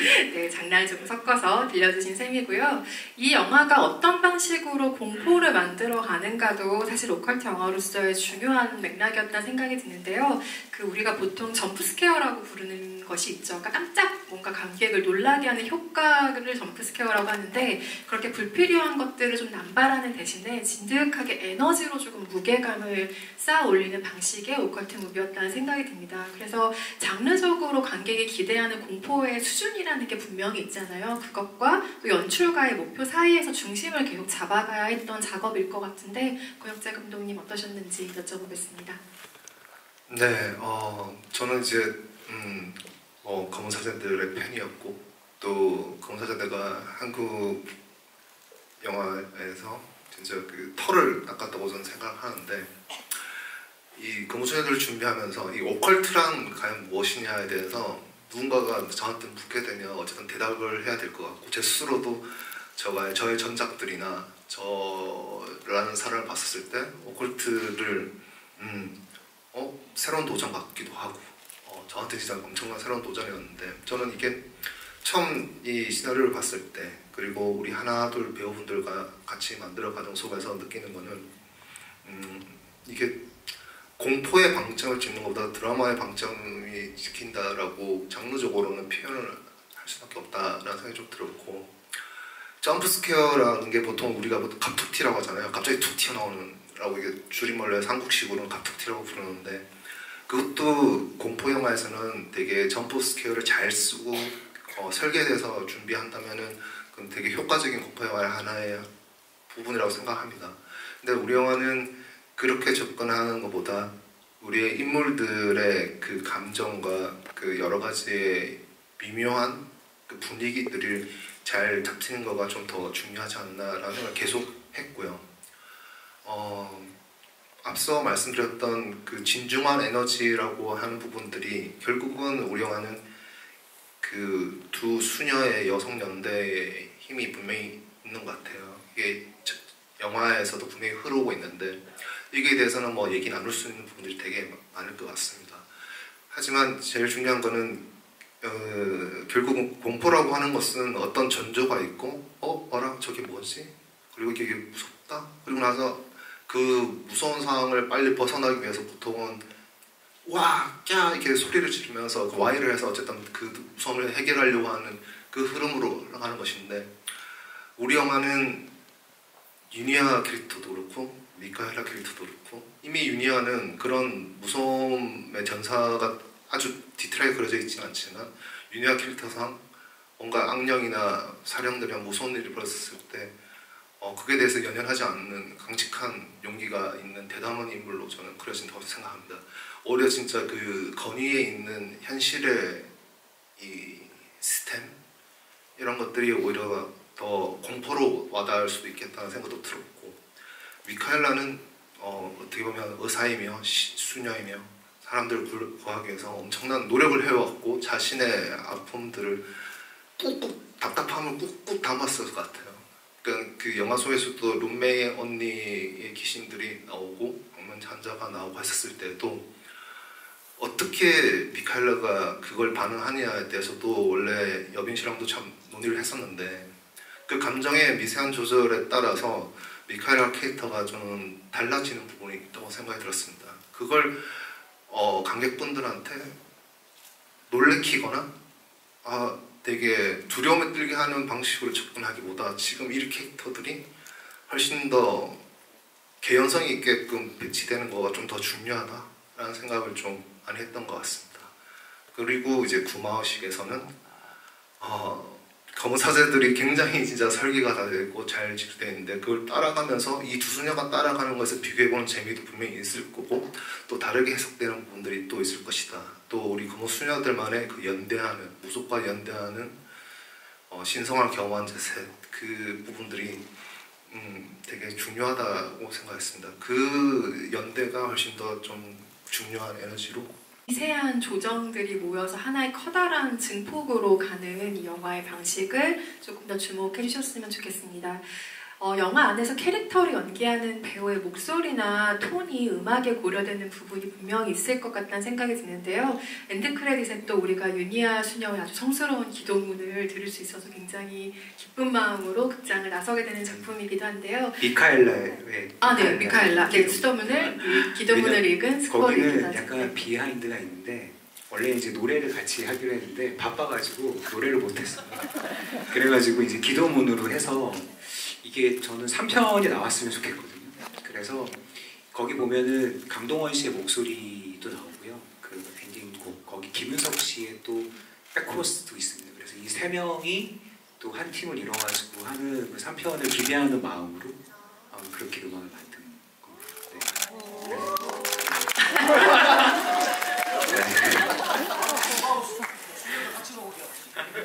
Speaker 1: 장난을 좀 섞어서 들려주신 셈이고요. 이 영화가 어떤 방식으로 공포를 만들어 가는가도 사실 오컬트 영화로서의 중요한 맥락이었다는 생각이 드는데요. 우리가 보통 점프스케어라고 부르는 것이 있죠. 그러니까 깜짝 뭔가 관객을 놀라게 하는 효과를 점프스케어라고 하는데 그렇게 불필요한 것들을 좀 남발하는 대신에 진득하게 에너지로 조금 무게감을 쌓아 올리는 방식의 오컬트 무비였다는 생각이 듭니다. 그래서 장르적으로 관객이 기대하는 공포의 수준이라는 게 분명히 있잖아요. 그것과 또 연출가의 목표 사이에서 중심을 계속 잡아가야 했던 작업일 것 같은데 고영재 감독님 어떠셨는지 여쭤보겠습니다.
Speaker 5: 네, 저는 이제 검은 사제들의 팬이었고 또 검은 사제들가 한국 영화에서 진짜 그 털을 닦았다고 저는 생각하는데 이 검은 사제들을 준비하면서 이 오컬트란 과연 무엇이냐에 대해서 누군가가 저한테 묻게 되면 어쨌든 대답을 해야 될 것 같고 제 스스로도 저의 전작들이나 저라는 사람을 봤었을 때 오컬트를 새로운 도전 같기도 하고 저한테 진짜 엄청난 새로운 도전이었는데 저는 이게 처음 이 시나리오를 봤을 때 그리고 우리 하나둘 배우분들과 같이 만들어 가는 속에서 느끼는 거는 이게 공포의 방점을 찍는 것보다 드라마의 방점이 찍힌다라고 장르적으로는 표현을 할 수밖에 없다라는 생각이 좀 들었고 점프 스퀘어라는 게 보통 우리가 갑툭튀라고 하잖아요. 갑자기 툭 튀어나오는 라고 이게 줄임말로 한국식으로는 갑툭튀라고 부르는데 그것도 공포 영화에서는 되게 점프 스퀘어를 잘 쓰고 설계돼서 준비한다면은 그건 되게 효과적인 공포 영화의 하나의 부분이라고 생각합니다. 근데 우리 영화는 그렇게 접근하는 것보다 우리의 인물들의 그 감정과 그 여러 가지의 미묘한 그 분위기들을 잘 잡히는 거가 좀 더 중요하지 않나라는 생각을 계속 했고요. 앞서 말씀드렸던 그 진중한 에너지라고 하는 부분들이 결국은 우리 영화는 그 두 수녀의 여성 연대의 힘이 분명히 있는 것 같아요. 이게 영화에서도 분명히 흐르고 있는데 여기에 대해서는 뭐 얘기 나눌 수 있는 부분들이 되게 많을 것 같습니다. 하지만 제일 중요한 거는 결국 공포라고 하는 것은 어떤 전조가 있고 어라 저게 뭐지? 그리고 이게 무섭다? 그리고 나서 그 무서운 상황을 빨리 벗어나기 위해서 보통은 와! 야! 이렇게 소리를 지르면서 그 와이를 해서 어쨌든 그 무서움을 해결하려고 하는 그 흐름으로 나가는 것인데 우리 영화는 유니아 캐릭터도 그렇고 미카엘라 캐릭터도 그렇고 이미 유니아는 그런 무서움의 전사가 아주 디테일하게 그려져 있지는 않지만 유니아 캐릭터상 뭔가 악령이나 사령들이나 무서운 일이 벌어졌을 때 그에 대해서 연연하지 않는 강직한 용기가 있는 대담한 인물로 저는 그려진다고 생각합니다. 오히려 진짜 그 건의에 있는 현실의 이 스템 이런 것들이 오히려 더 공포로 와닿을 수도 있겠다는 생각도 들었고 미카엘라는 어떻게 보면 의사이며 수녀이며 사람들을 구하기 위해서 엄청난 노력을 해왔고 자신의 아픔들을 꾹꾹 답답함을 꾹꾹 담았을 것 같아요. 그러니까 그 영화 속에서도 룸메의 언니의 귀신들이 나오고 환자가 나오고 했었을 때도 어떻게 미카엘라가 그걸 반응하느냐에 대해서도 원래 여빈 씨랑도 참 논의를 했었는데 그 감정의 미세한 조절에 따라서 미카엘라 캐릭터가 좀 달라지는 부분이 있다고 생각이 들었습니다. 그걸 관객분들한테 놀래키거나 되게 두려움에 떨게 하는 방식으로 접근하기보다 지금 이 캐릭터들이 훨씬 더 개연성이 있게끔 배치되는 거가 좀 더 중요하다라는 생각을 좀 많이 했던 것 같습니다. 그리고 이제 구마호식에서는 검은 사제들이 굉장히 진짜 설계가 다 되고 잘 집중되어 있는데 그걸 따라가면서 이 두 수녀가 따라가는 것을 비교해보는 재미도 분명히 있을 거고 또 다르게 해석되는 부분들이 또 있을 것이다. 또 우리 검은 수녀들만의 그 연대하는 무속과 연대하는 신성한 경험한 자세 그 부분들이 되게 중요하다고 생각했습니다. 그 연대가 훨씬 더 좀 중요한 에너지로
Speaker 1: 미세한 조정들이 모여서 하나의 커다란 증폭으로 가는 이 영화의 방식을 조금 더 주목해 주셨으면 좋겠습니다. 영화 안에서 캐릭터를 연기하는 배우의 목소리나 톤이 음악에 고려되는 부분이 분명히 있을 것 같다는 생각이 드는데요. 엔드 크레딧에 또 우리가 유니아 수녀의 아주 성스러운 기도문을 들을 수 있어서 굉장히 기쁜 마음으로 극장을 나서게 되는 작품이기도 한데요.
Speaker 4: 미카엘라의
Speaker 1: 네, 미카엘라. 네, 기도문을 읽은 스코어를
Speaker 4: 거기는 약간 비하인드가 있는데 원래 이제 노래를 같이 하기로 했는데 바빠가지고 노래를 못했어요. 그래가지고 이제 기도문으로 해서 이게 저는 3편이 나왔으면 좋겠거든요. 그래서 거기 보면은 강동원 씨의 목소리도 나오고요. 그 엔딩곡 거기 김윤석 씨의 또 백코러스도 있습니다. 그래서 이 세 명이 또 한 팀을 이뤄가지고 하는 그 3편을 기대하는 마음으로 그렇게 음악을 만든 겁니다.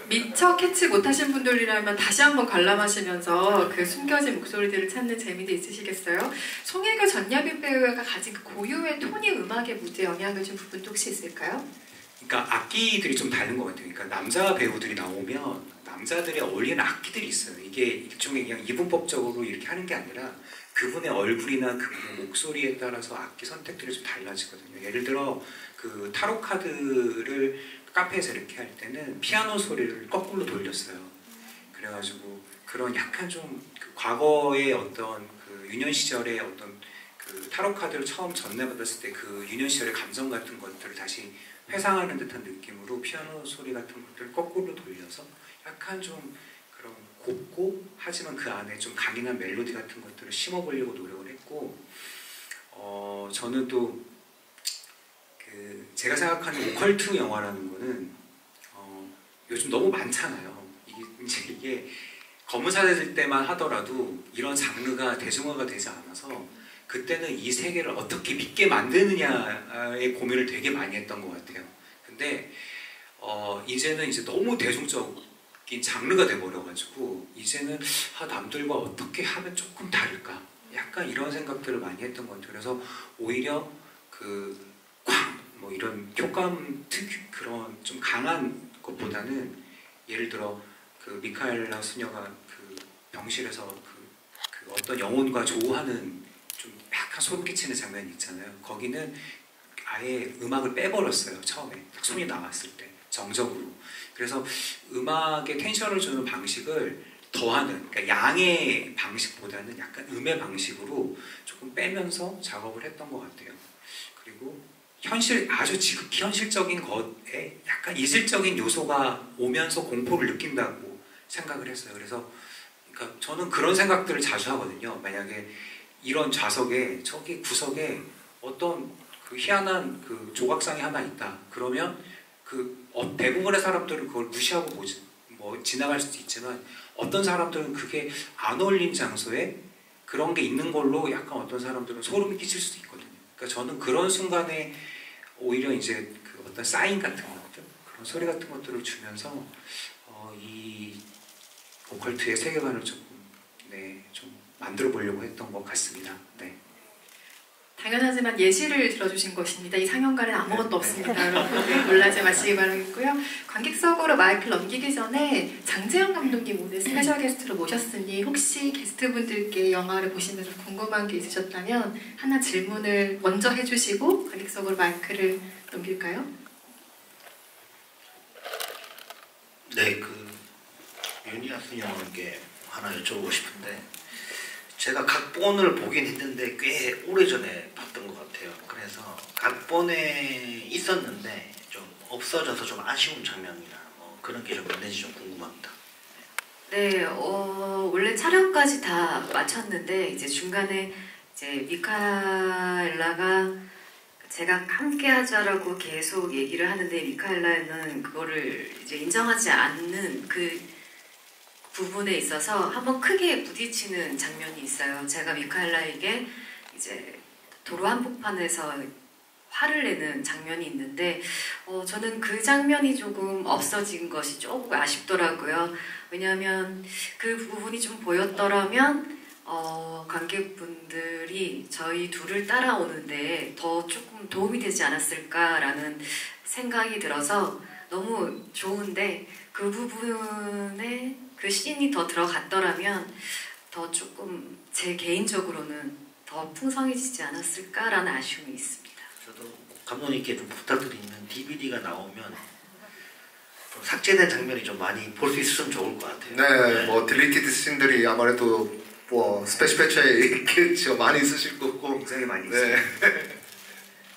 Speaker 1: 미처 캐치 못하신 분들이라면 다시 한번 관람하시면서 그 숨겨진 목소리들을 찾는 재미도 있으시겠어요? 송혜교 전여빈 배우가 가진 그 고유의 톤이 음악에 무대 영향을 준 부분도 혹시 있을까요?
Speaker 4: 그러니까 악기들이 좀 다른 것 같아요. 그러니까 남자 배우들이 나오면 남자들이 어울리는 악기들이 있어요. 이게 일종의 그냥 이분법적으로 이렇게 하는 게 아니라 그분의 얼굴이나 그분의 목소리에 따라서 악기 선택들이 좀 달라지거든요. 예를 들어 그 타로 카드를 카페에서 이렇게 할 때는 피아노 소리를 거꾸로 돌렸어요. 그래가지고 그런 약간 좀 그 과거의 어떤 그 유년 시절의 어떤 그 타로 카드를 처음 전달받았을 때 그 유년 시절의 감정 같은 것들을 다시 회상하는 듯한 느낌으로 피아노 소리 같은 것들을 거꾸로 돌려서 약간 좀 그런 곱고 하지만 그 안에 좀 강인한 멜로디 같은 것들을 심어보려고 노력을 했고 저는 또 그 제가 생각하는 오컬트 영화라는 거는 요즘 너무 많잖아요. 이게 검은 사제들 때만 하더라도 이런 장르가 대중화가 되지 않아서 그때는 이 세계를 어떻게 믿게 만드느냐의 고민을 되게 많이 했던 것 같아요. 근데 이제는 이제 너무 대중적인 장르가 돼버려가지고 이제는 남들과 어떻게 하면 조금 다를까? 약간 이런 생각들을 많이 했던 것 같아요. 그래서 오히려 그 뭐 이런 효과음 그런 좀 강한 것보다는 예를 들어 그 미카엘라 수녀가 그 병실에서 그 어떤 영혼과 조우하는 좀 약간 소름 끼치는 장면이 있잖아요. 거기는 아예 음악을 빼버렸어요. 처음에 딱 손이 나왔을 때 정적으로. 그래서 음악에 텐션을 주는 방식을 더하는, 그러니까 양의 방식보다는 약간 음의 방식으로 조금 빼면서 작업을 했던 것 같아요. 그리고 아주 지극히 현실적인 것에 약간 이질적인 요소가 오면서 공포를 느낀다고 생각을 했어요. 그래서 그러니까 저는 그런 생각들을 자주 하거든요. 만약에 이런 좌석에 저기 구석에 어떤 그 희한한 그 조각상이 하나 있다. 그러면 대부분의 사람들은 그걸 무시하고 지나갈 수도 있지만 어떤 사람들은 그게 안 어울린 장소에 그런 게 있는 걸로 약간 어떤 사람들은 소름이 끼칠 수도 있거든요. 그러니까 저는 그런 순간에 오히려 이제 그 어떤 사인 같은 것들, 그런 소리 같은 것들을 주면서 이 오컬트의 세계관을 조금 좀 만들어 보려고 했던 것 같습니다. 네.
Speaker 1: 당연하지만 예시를 들어주신 것입니다. 이 상영관에는 아무것도 없습니다. 여러분 놀라지 마시기 바라겠고요. 관객석으로 마이크를 넘기기 전에 장재영 감독님 오늘 스페셜 게스트로 모셨으니 혹시 게스트분들께 영화를 보시면서 궁금한 게 있으셨다면 하나 질문을 먼저 해주시고 관객석으로 마이크를 넘길까요?
Speaker 2: 네, 그 유니아 수녀에게 하나 여쭤보고 싶은데 제가 각본을 보긴 했는데 꽤 오래전에 봤던 것 같아요. 그래서 각본에 있었는데 좀 없어져서 좀 아쉬운 장면이나 뭐 그런 게 좀 있는지 좀 궁금합니다.
Speaker 3: 네, 원래 촬영까지 다 마쳤는데 이제 중간에 이제 미카엘라가 제가 함께 하자라고 계속 얘기를 하는데 미카엘라는 그거를 이제 인정하지 않는 그 부분에 있어서 한번 크게 부딪히는 장면이 있어요. 제가 미카엘라에게 이제 도로 한복판에서 화를 내는 장면이 있는데 저는 그 장면이 조금 없어진 것이 조금 아쉽더라고요. 왜냐하면 그 부분이 좀 보였더라면 관객분들이 저희 둘을 따라오는데 더 조금 도움이 되지 않았을까라는 생각이 들어서 너무 좋은데 그 부분에 그 씬이 더 들어갔더라면 더 조금 제 개인적으로는 더 풍성해지지 않았을까라는 아쉬움이 있습니다.
Speaker 2: 저도 감독님께 좀 부탁드리는 DVD가 나오면 좀 삭제된 장면이 좀 많이 볼 수 있으면 좋을 것 같아요.
Speaker 5: 네, 뭐 딜리티드 씬들이 아무래도 뭐 스페셜 패치에 있겠죠. 많이 있으실 거고
Speaker 4: 굉장히 많이
Speaker 5: 네.
Speaker 4: 있어요.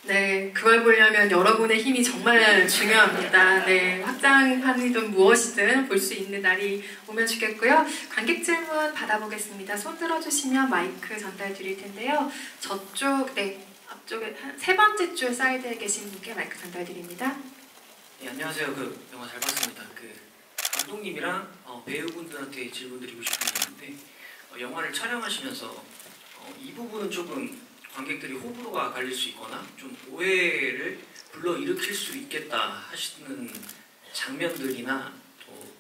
Speaker 1: 네, 그걸 보려면 여러분의 힘이 정말 중요합니다. 네, 확장판이든 무엇이든 볼 수 있는 날이 오면 좋겠고요. 관객 질문 받아보겠습니다. 손 들어주시면 마이크 전달 드릴 텐데요. 저쪽, 네, 앞쪽에 세 번째 줄 사이드에 계신 분께 마이크 전달 드립니다.
Speaker 7: 네, 안녕하세요. 그 영화 잘 봤습니다. 그 감독님이랑 배우분들한테 질문드리고 싶은 게 있는데 영화를 촬영하시면서 이 부분은 조금 관객들이 호불호가 갈릴 수 있거나 좀 오해를 불러일으킬 수 있겠다 하시는 장면들이나 또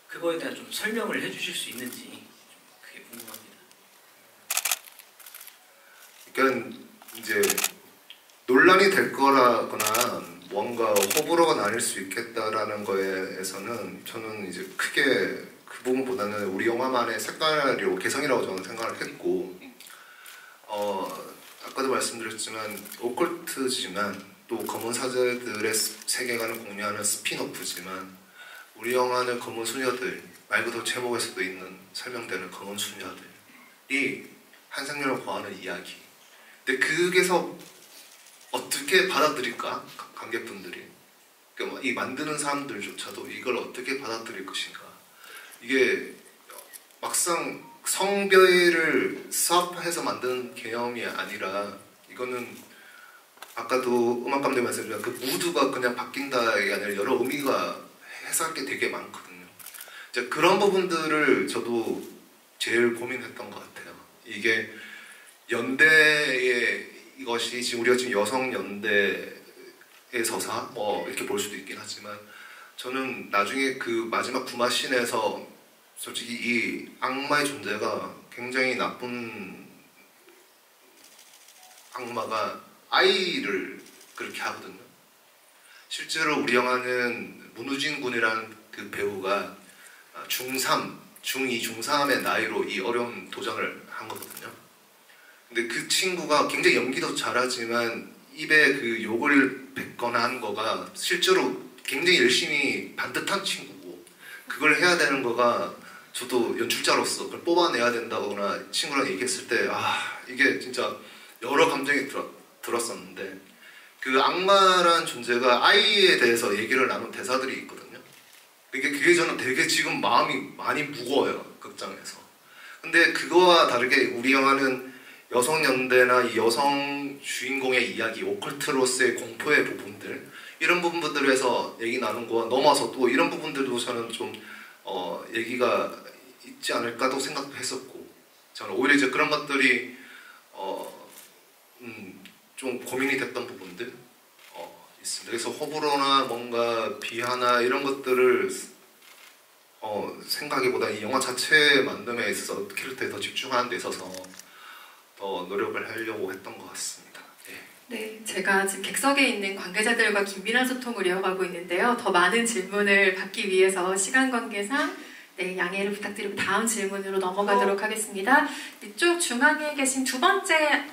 Speaker 7: 그거에 대한 좀 설명을 해주실 수 있는지 그게 궁금합니다.
Speaker 5: 그러니까 이제 논란이 될 거라거나 뭔가 호불호가 나뉠 수 있겠다라는 거에서는 저는 이제 크게 그 부분보다는 우리 영화만의 색깔이고 개성이라고 저는 생각을 했고 아까도 말씀드렸지만 오컬트지만 또 검은 사제들의 세계관을 공유하는 스피노프지만 우리 영화는 검은 수녀들 말 그대로 제목에서도 있는 설명되는 검은 수녀들이 한상렬을 구하는 이야기. 근데 그게서 어떻게 받아들일까 관객분들이 그러니까 이 만드는 사람들조차도 이걸 어떻게 받아들일 것인가 이게 막상 성별을 수합해서 만드는 개념이 아니라 이거는 아까도 음악 감독님 말씀드린 그 무드가 그냥 바뀐다가 아니라 여러 의미가 해석할 게 되게 많거든요. 이제 그런 부분들을 저도 제일 고민했던 것 같아요. 이게 연대의 이것이 지금 우리가 지금 여성 연대의 서사 뭐 이렇게 볼 수도 있긴 하지만 저는 나중에 그 마지막 구마신에서 솔직히 이 악마의 존재가 굉장히 나쁜 악마가 아이를 그렇게 하거든요. 실제로 우리 영화는 문우진 군이라는 그 배우가 중3, 중2, 중3의 나이로 이 어려운 도전을 한 거거든요. 근데 그 친구가 굉장히 연기도 잘하지만 입에 그 욕을 뱉거나 한 거가 실제로 굉장히 열심히 반듯한 친구고 그걸 해야 되는 거가 저도 연출자로서 그걸 뽑아내야 된다거나 친구랑 얘기했을 때 이게 진짜 여러 감정이 들었었는데 그 악마란 존재가 아이에 대해서 얘기를 나눈 대사들이 있거든요. 그게 저는 되게 지금 마음이 많이 무거워요. 극장에서. 근데 그거와 다르게 우리 영화는 여성 연대나 이 여성 주인공의 이야기, 오컬트로서의 공포의 부분들 이런 부분들에서 얘기 나눈 거와 넘어서 또 이런 부분들도 저는 좀 얘기가 있지 않을까도 생각했었고 저는 오히려 이제 그런 것들이 좀 고민이 됐던 부분들 있습니다. 그래서 호불호나 뭔가 비하나 이런 것들을 생각하기보다 이 영화 자체 만듦에 있어서 캐릭터에 더 집중하는 데 있어서 더 노력을 하려고 했던 것 같습니다.
Speaker 1: 네, 제가 지금 객석에 있는 관계자들과 긴밀한 소통을 이어가고 있는데요. 더 많은 질문을 받기 위해서 시간 관계상 네, 양해를 부탁드리고 다음 질문으로 넘어가도록 하겠습니다. 이쪽 중앙에 계신 두 번째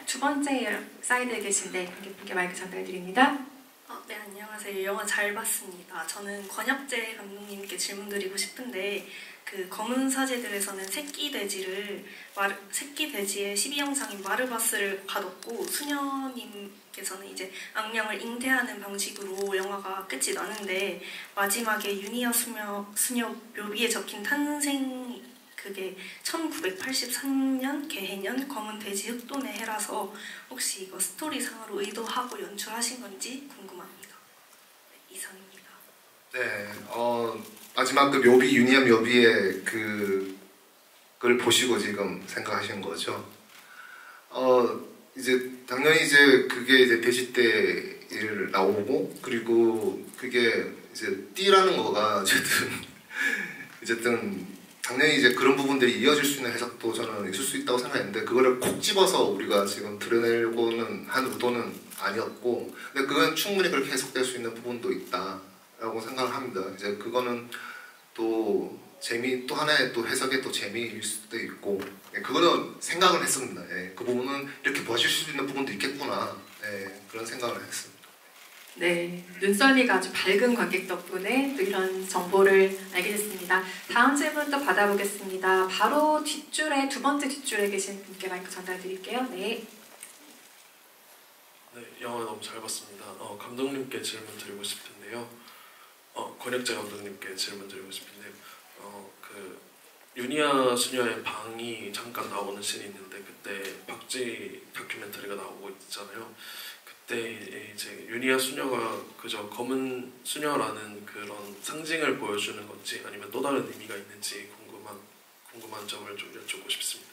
Speaker 1: 사이드에 계신 관객분께 마이크 전달드립니다.
Speaker 8: 네, 안녕하세요. 영화 잘 봤습니다. 저는 권혁재 감독님께 질문드리고 싶은데 그 검은 사제들에서는 새끼 돼지의 12형상인 마르바스를 가뒀고 수녀님께서는 이제 악령을 잉태하는 방식으로 영화가 끝이 나는데 마지막에 유니아 수녀 묘비에 적힌 탄생 그게 1983년 개해년 검은 돼지 흑돈의 해라서 혹시 이거 스토리상으로 의도하고 연출하신 건지 궁금합니다. 네, 이상입니다.
Speaker 5: 네, 마지막 그 묘비 유니아 묘비의 그걸 보시고 지금 생각하신 거죠. 이제 당연히 이제 그게 이제 돼지 떼를 나오고 그리고 그게 이제 띠라는 거가 어쨌든 당연히 이제 그런 부분들이 이어질 수 있는 해석도 저는 있을 수 있다고 생각했는데 그거를 콕 집어서 우리가 지금 드러내고는 한 의도는 아니었고 근데 그건 충분히 그렇게 해석될 수 있는 부분도 있다라고 생각을 합니다. 이제 그거는 또 또 하나의 또 해석의 또 재미일 수도 있고 그거는 생각을 했습니다. 그 부분은 이렇게 보실 수 있는 부분도 있겠구나 그런 생각을 했습니다.
Speaker 1: 네, 눈썰미가 아주 밝은 관객 덕분에 또 이런 정보를 알게 됐습니다. 다음 질문 또 받아보겠습니다. 바로 뒷줄에, 두 번째 뒷줄에 계신 분께 마이크 전달드릴게요. 네.
Speaker 9: 네, 영화 너무 잘 봤습니다. 감독님께 질문 드리고 싶은데요. 권혁재 감독님께 질문 드리고 싶은데요. 그 유니아 수녀의 방이 잠깐 나오는 씬이 있는데 그때 박쥐 다큐멘터리가 나오고 있잖아요. 그때 이제 유니아 수녀가 그저 검은 수녀라는 그런 상징을 보여주는 건지 아니면 또 다른 의미가 있는지 궁금한 점을 좀 여쭙고 싶습니다.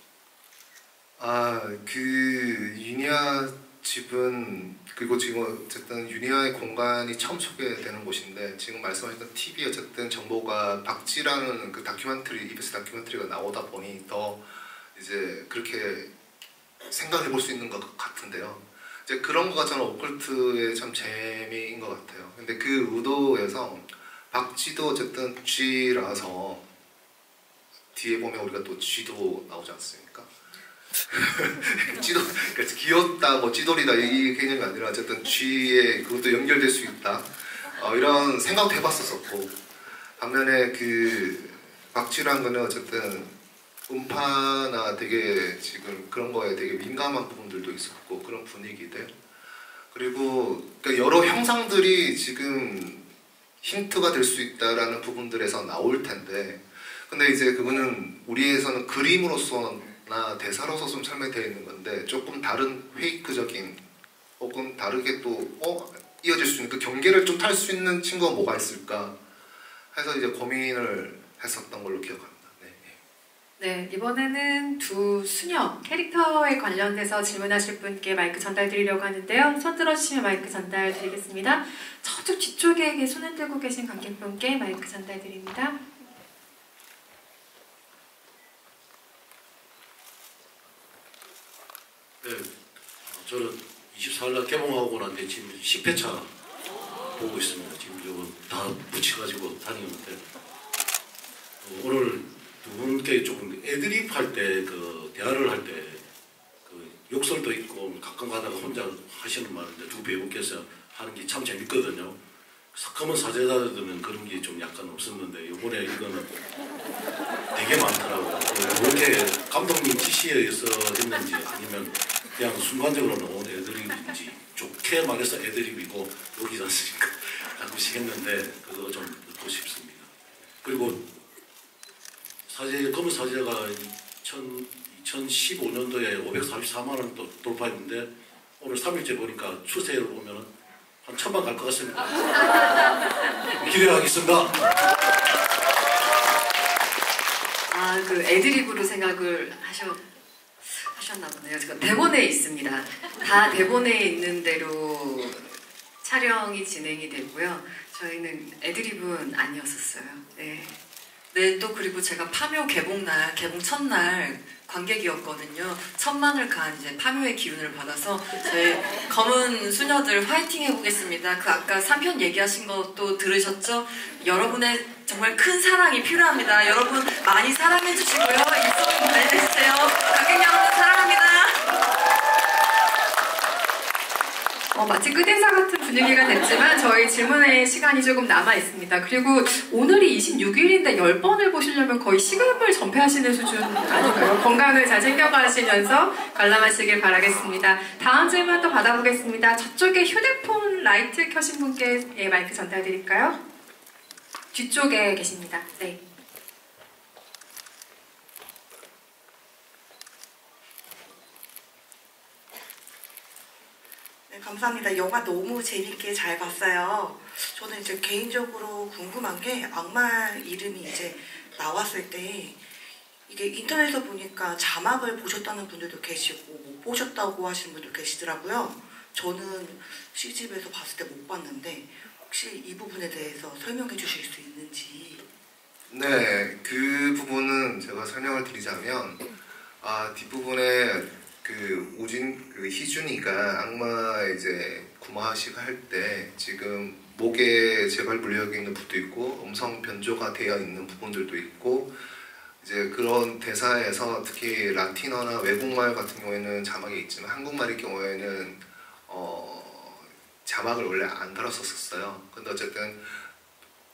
Speaker 5: 그 유니아 집은 그리고 지금 어쨌든 유니아의 공간이 처음 소개되는 곳인데 지금 말씀하셨던 TV 어쨌든 정보가 박쥐라는 그 다큐멘터리 EBS 다큐멘터리가 나오다 보니 더 이제 그렇게 생각해 볼 수 있는 것 같은데요. 이제 그런 거가 저는 오컬트의 참 재미인 것 같아요. 근데 그 의도에서 박쥐도 어쨌든 쥐라서 뒤에 보면 우리가 또 쥐도 나오지 않습니까? 쥐도 그러니까 귀엽다, 쥐돌이다 이 개념이 아니라 어쨌든 쥐에 그것도 연결될 수 있다 이런 생각도 해봤었고 반면에 그 박쥐란 거는 어쨌든 음파나 되게 지금 그런 거에 되게 민감한 부분들도 있었고 그런 분위기들 그리고 그러니까 여러 형상들이 지금 힌트가 될 수 있다라는 부분들에서 나올 텐데 근데 이제 그거는 우리에서는 그림으로서 나 대사로서 좀 설명되어 있는 건데 조금 다른 페이크적인 혹은 다르게 또 이어질 수 있는 그 경계를 좀 탈 수 있는 친구가 뭐가 있을까 해서 이제 고민을 했었던 걸로 기억합니다.
Speaker 1: 네, 이번에는 두 수녀 캐릭터에 관련돼서 질문하실 분께 마이크 전달드리려고 하는데요. 손 들어주시면 마이크 전달드리겠습니다. 저쪽 뒤쪽에 손을 들고 계신 관객분께 마이크 전달드립니다.
Speaker 10: 네, 저는 24일날 개봉하고 난 뒤에 지금 10회차 보고 있습니다. 지금 저거 다 붙여가지고 다니는데 오늘 두 분께 조금 애드립 할 때 그 대화를 할 때 그 욕설도 있고 가끔 가다가 혼자 하시는 말인데 두 배우께서 하는 게 참 재밌거든요. 검은 사제자들은 그런 게 좀 약간 없었는데 이번에 이거는 되게 많더라고요. 그렇게 감독님 지시에 의해서 했는지 아니면 그냥 순간적으로 나온 애드립인지 좋게 말해서 애드립이고 여기지 않습니까? 가끔씩 했는데 그거 좀 듣고 싶습니다. 그리고 검은 사제가 2015년도에 544만 원 돌파했는데 오늘 3일째 보니까 추세를 보면은 한 1000만 갈 것 같습니다. 기대하겠습니다.
Speaker 3: 그 애드립으로 생각을 하셨나 보네요. 지금 대본에 있습니다. 다 대본에 있는 대로 촬영이 진행이 됐고요. 저희는 애드립은 아니었었어요. 네.
Speaker 6: 네, 또 그리고 제가 파묘 개봉 첫날 관객이었거든요. 천만을 간 이제 파묘의 기운을 받아서 저희 검은 수녀들 화이팅 해보겠습니다. 그 아까 3편 얘기하신 것도 들으셨죠? 여러분의 정말 큰 사랑이 필요합니다. 여러분 많이 사랑해 주시고요. 입소문 보내주세요. 관객 여러분 사랑합니다.
Speaker 1: 마치 끝인사 같은 분위기가 됐지만 저희 질문의 시간이 조금 남아 있습니다. 그리고 오늘이 26일인데 10번을 보시려면 거의 시간을 전폐하시는 수준 아닌가요? 건강을 잘 챙겨가시면서 관람하시길 바라겠습니다. 다음 질문 또 받아보겠습니다. 저쪽에 휴대폰 라이트 켜신 분께 마이크 전달드릴까요? 뒤쪽에 계십니다. 네.
Speaker 11: 감사합니다. 영화 너무 재밌게 잘 봤어요. 저는 이제 개인적으로 궁금한 게 악마 이름이 이제 나왔을 때 이게 인터넷에서 보니까 자막을 보셨다는 분들도 계시고 못 보셨다고 하시는 분도 계시더라고요. 저는 CGV에서 봤을 때 못 봤는데 혹시 이 부분에 대해서 설명해 주실 수 있는지.
Speaker 5: 네, 그 부분은 제가 설명을 드리자면 뒷부분에 그 희준이가 악마 이제 구마식 할 때 지금 목에 재발 물려져 있는 부분도 있고 음성 변조가 되어 있는 부분들도 있고 이제 그런 대사에서 특히 라틴어나 외국말 같은 경우에는 자막이 있지만 한국말의 경우에는 자막을 원래 안 달았었어요. 근데 어쨌든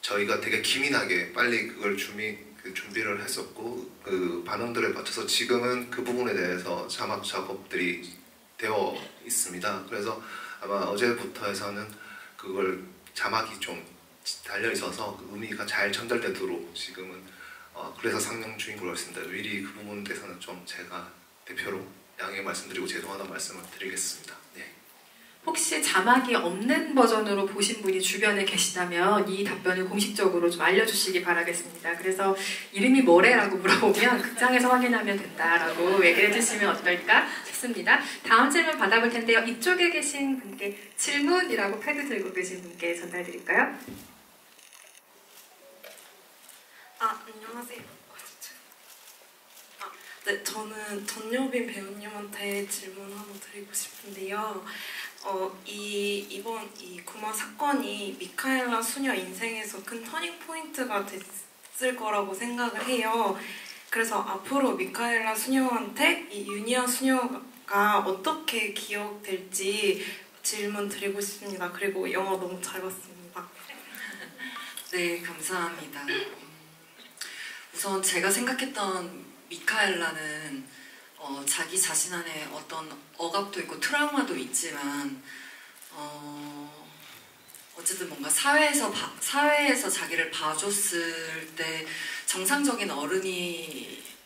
Speaker 5: 저희가 되게 기민하게 빨리 그걸 준비를 했었고 그 반응들에 맞춰서 지금은 그 부분에 대해서 자막 작업들이 되어 있습니다. 그래서 아마 어제부터 해서는 그걸 자막이 좀 달려 있어서 그 의미가 잘 전달되도록 지금은 그래서 상영 중인 걸로 알겠습니다. 미리 그 부분에 대해서는 좀 제가 대표로 양해 말씀드리고 죄송하다는 말씀을 드리겠습니다. 네.
Speaker 1: 혹시 자막이 없는 버전으로 보신 분이 주변에 계시다면 이 답변을 공식적으로 좀 알려주시기 바라겠습니다. 그래서 이름이 뭐래라고 물어보면 극장에서 확인하면 된다라고 얘기를 해주시면 어떨까 싶습니다. 다음 질문 받아볼 텐데요. 이쪽에 계신 분께 질문이라고 패드 들고 계신 분께 전달드릴까요?
Speaker 8: 안녕하세요. 네, 저는 전여빈 배우님한테 질문 하나 드리고 싶은데요. 이번 이 구마 사건이 미카엘라 수녀 인생에서 큰 터닝 포인트가 됐을 거라고 생각을 해요. 그래서 앞으로 미카엘라 수녀한테 이 유니아 수녀가 어떻게 기억될지 질문 드리고 싶습니다. 그리고 영화 너무 잘 봤습니다.
Speaker 6: 네, 감사합니다. 우선 제가 생각했던 미카엘라는 자기 자신 안에 어떤 억압도 있고 트라우마도 있지만 어쨌든 뭔가 사회에서 자기를 봐줬을 때 정상적인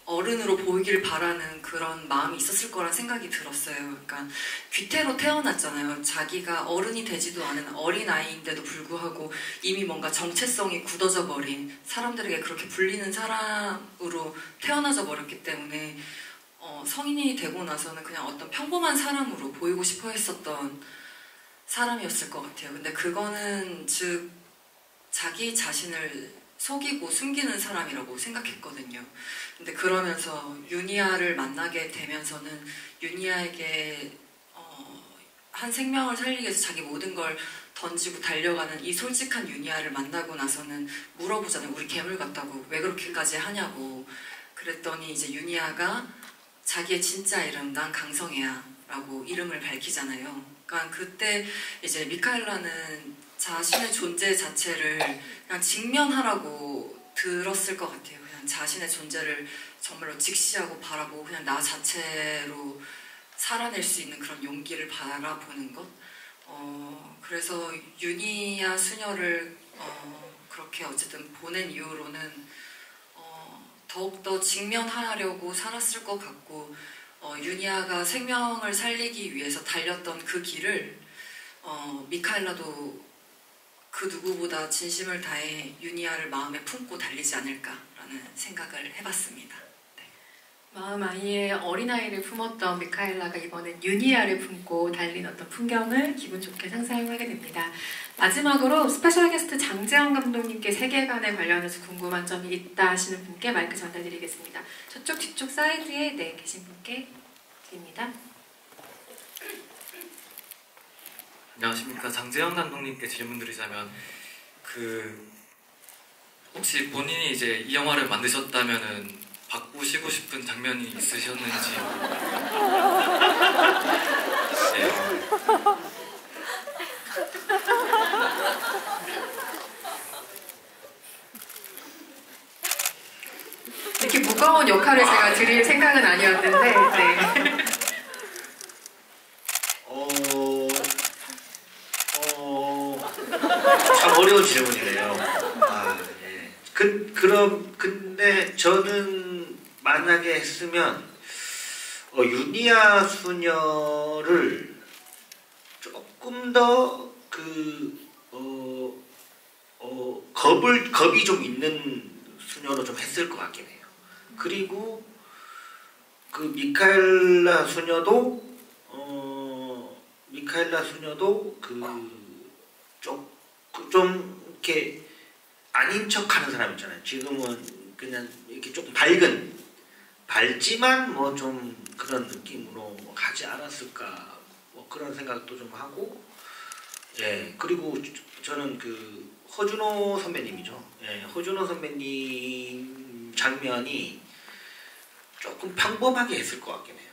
Speaker 6: 어른으로 보이길 바라는 그런 마음이 있었을 거란 생각이 들었어요. 그러니까 귀태로 태어났잖아요. 자기가 어른이 되지도 않은 어린아이인데도 불구하고 이미 뭔가 정체성이 굳어져 버린 사람들에게 그렇게 불리는 사람으로 태어나져 버렸기 때문에 성인이 되고 나서는 그냥 어떤 평범한 사람으로 보이고 싶어 했었던 사람이었을 것 같아요. 근데 그거는 즉 자기 자신을 속이고 숨기는 사람이라고 생각했거든요. 근데 그러면서 유니아를 만나게 되면서는 유니아에게 한 생명을 살리기 위해서 자기 모든 걸 던지고 달려가는 이 솔직한 유니아를 만나고 나서는 물어보잖아요. 우리 괴물 같다고 왜 그렇게까지 하냐고. 그랬더니 이제 유니아가 자기의 진짜 이름 난 강성애야 라고 이름을 밝히잖아요. 그러니까 그때 이제 미카엘라는 자신의 존재 자체를 그냥 직면하라고 들었을 것 같아요. 그냥 자신의 존재를 정말로 직시하고 바라보고 그냥 나 자체로 살아낼 수 있는 그런 용기를 바라보는 것. 그래서 유니아 수녀를 그렇게 어쨌든 보낸 이후로는 더욱더 직면하려고 살았을 것 같고 유니아가 생명을 살리기 위해서 달렸던 그 길을 미카엘라도 그 누구보다 진심을 다해 유니아를 마음에 품고 달리지 않을까라는 생각을 해봤습니다. 네.
Speaker 1: 마음 아이의 어린아이를 품었던 미카엘라가 이번엔 유니아를 품고 달린 어떤 풍경을 기분 좋게 상상하게 됩니다. 마지막으로 스페셜 게스트 장재영 감독님께 세계관에 관련해서 궁금한 점이 있다 하시는 분께 마이크 전달드리겠습니다. 저쪽 뒤쪽 사이드에 계신 분께 드립니다.
Speaker 12: 안녕하십니까. 장재영 감독님께 질문드리자면 혹시 본인이 이제 이 영화를 만드셨다면은 바꾸시고 싶은 장면이 있으셨는지. 네.
Speaker 1: 이렇게 무거운 역할을 제가 드릴 생각은 아니었는데 네.
Speaker 2: 참 어려운 질문이네요. 예. 근데 저는 만약에 했으면 유니아 수녀를 조금 더 겁이 좀 있는 수녀로 좀 했을 것 같긴 해요. 그리고 그 미카엘라 수녀도 좀 이렇게 아닌 척하는 사람 있잖아요. 지금은 그냥 이렇게 조금 밝지만 뭐 좀 그런 느낌으로 하지 않았을까 뭐 그런 생각도 좀 하고 예 그리고 저는 그 허준호 선배님이죠. 예 허준호 선배님 장면이 조금 평범하게 했을 것 같긴 해요.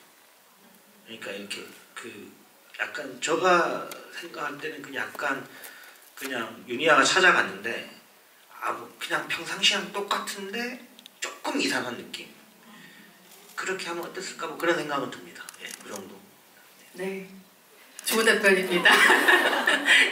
Speaker 2: 그러니까 이렇게 그 약간 제가 생각할 때는 그 약간 그냥 윤희아가 찾아갔는데 그냥 평상시랑 똑같은데 조금 이상한 느낌. 그렇게 하면 어땠을까 뭐 그런 생각은 듭니다. 예, 그 정도.
Speaker 1: 네. 좋은 답변입니다.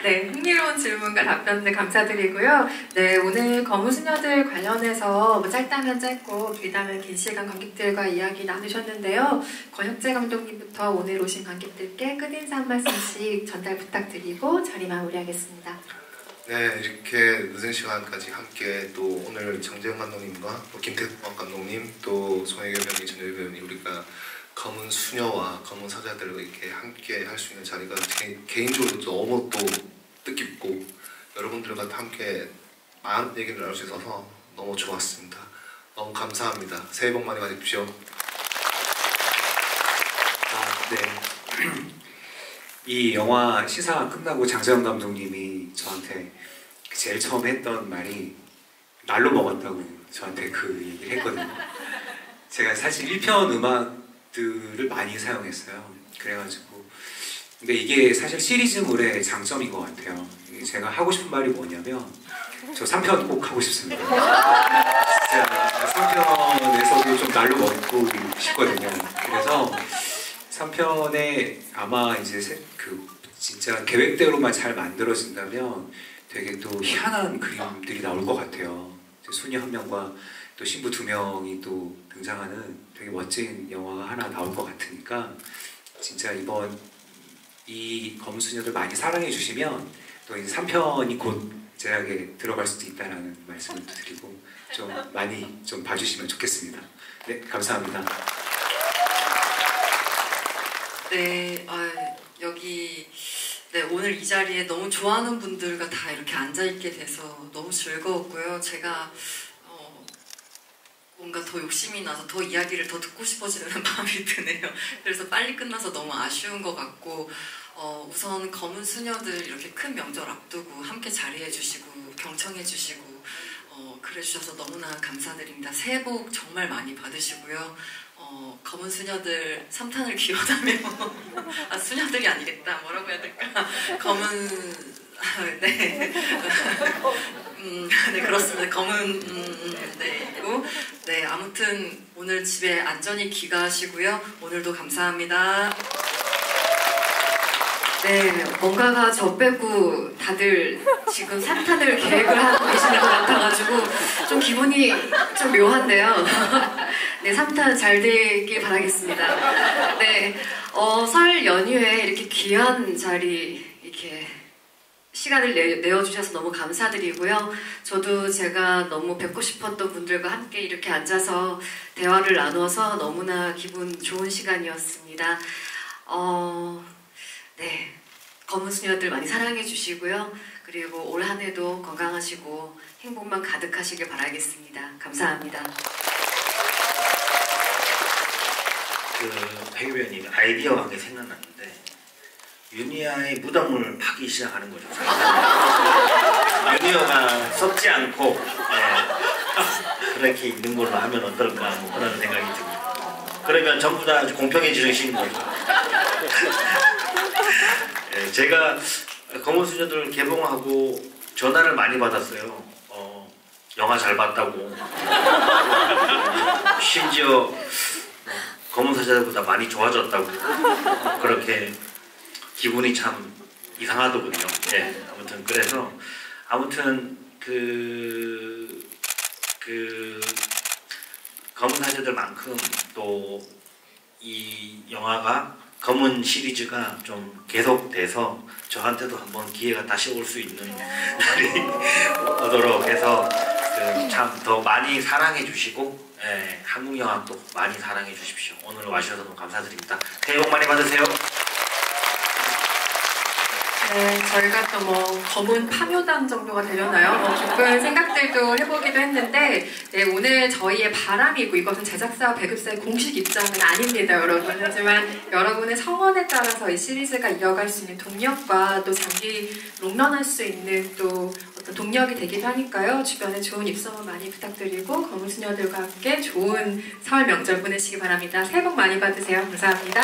Speaker 1: 네, 흥미로운 질문과 답변들 감사드리고요. 네, 오늘 검은 수녀들 관련해서 뭐 짧다면 짧고 길다면 긴 시간 관객들과 이야기 나누셨는데요. 권혁재 감독님부터 오늘 오신 관객들께 끝인사 한 말씀씩 전달 부탁드리고 자리 마무리하겠습니다.
Speaker 5: 네, 이렇게 늦은 시간까지 함께 또 오늘 정재영 감독님과 또 김태광 감독님 또 송혜교 배우님, 전혜교 배우님 우리가 검은 수녀와 검은 사자들과 이렇게 함께 할 수 있는 자리가 개인적으로 너무 또 뜻깊고 여러분들과 함께 많은 얘기를 나눌 수 있어서 너무 좋았습니다. 너무 감사합니다. 새해 복 많이 받으십시오.
Speaker 4: 네. 이 영화 시사 끝나고 장재영 감독님이 저한테 제일 처음 했던 말이 날로 먹었다고 저한테 그 얘기를 했거든요. 제가 사실 1편 음악들을 많이 사용했어요. 그래가지고 근데 이게 사실 시리즈물의 장점인 것 같아요. 제가 하고 싶은 말이 뭐냐면 저 3편 꼭 하고 싶습니다. 진짜 3편에서도 좀 날로 먹고 싶거든요. 그래서 3편에 아마 이제 진짜 계획대로만 잘 만들어진다면 되게 또 희한한 그림들이 나올 것 같아요. 소녀 한 명과 또 신부 2명이 또 등장하는 되게 멋진 영화가 하나 나올 것 같으니까 진짜 이번 이 검은 수녀들 많이 사랑해 주시면 또 이제 3편이 곧 제작에 들어갈 수도 있다는 말씀을 드리고 좀 많이 좀 봐주시면 좋겠습니다. 네, 감사합니다.
Speaker 6: 네, 여기 오늘 이 자리에 너무 좋아하는 분들과 다 이렇게 앉아있게 돼서 너무 즐거웠고요. 제가 뭔가 더 욕심이 나서 더 이야기를 더 듣고 싶어지는 마음이 드네요. 그래서 빨리 끝나서 너무 아쉬운 것 같고 우선 검은 수녀들 이렇게 큰 명절 앞두고 함께 자리해주시고 경청해주시고 그래주셔서 너무나 감사드립니다. 새해 복 정말 많이 받으시고요. 검은 수녀들 3탄을 기원하며 수녀들이 아니겠다 뭐라고 해야 될까 네. 네 그렇습니다. 검은 그리고 네 아무튼 오늘 집에 안전히 귀가하시고요. 오늘도 감사합니다.
Speaker 3: 네, 뭔가가 저 빼고 다들 지금 3탄을 계획을 하고 계시는 것 같아가지고 좀 기분이 좀 묘한데요. 네, 3탄 잘 되길 바라겠습니다. 네, 설 연휴에 이렇게 귀한 자리 이렇게 시간을 내어주셔서 너무 감사드리고요. 저도 제가 너무 뵙고 싶었던 분들과 함께 이렇게 앉아서 대화를 나눠서 너무나 기분 좋은 시간이었습니다. 네, 검은 수녀들 많이 사랑해 주시고요. 그리고 올 한 해도 건강하시고 행복만 가득하시길 바라겠습니다. 감사합니다.
Speaker 2: 배 배우님 아이디어가 한 게 생각났는데 윤희아의 무덤을 파기 시작하는 거죠. 윤희아가 썩지 않고 그렇게 있는 걸로 하면 어떨까 뭐 그런 생각이 듭니다. 그러면 전부 다 공평해지시는 거죠. 제가 검은 수녀들 개봉하고 전화를 많이 받았어요. 영화 잘 봤다고. 심지어 검은 사자들보다 많이 좋아졌다고. 그렇게 기분이 참 이상하더군요. 네, 아무튼 그래서 검은 사자들만큼 또 이 영화가 검은 시리즈가 좀 계속돼서 저한테도 한번 기회가 다시 올 수 있는 날이 오도록 해서 참 더 많이 사랑해 주시고 한국 영화 또 많이 사랑해 주십시오. 오늘 와주셔서 너무 감사드립니다. 새해 복 많이 받으세요.
Speaker 1: 네, 저희가 또 뭐 검은 파묘단 정도가 되려나요? 뭐 기쁜 생각들도 해보기도 했는데 네, 오늘 저희의 바람이고 이것은 제작사와 배급사의 공식 입장은 아닙니다, 여러분. 하지만 여러분의 성원에 따라서 이 시리즈가 이어갈 수 있는 동력과 또 장기 롱런할 수 있는 또 어떤 동력이 되기도 하니까요. 주변에 좋은 입소문 많이 부탁드리고 검은 수녀들과 함께 좋은 설 명절 보내시기 바랍니다. 새해 복 많이 받으세요. 감사합니다.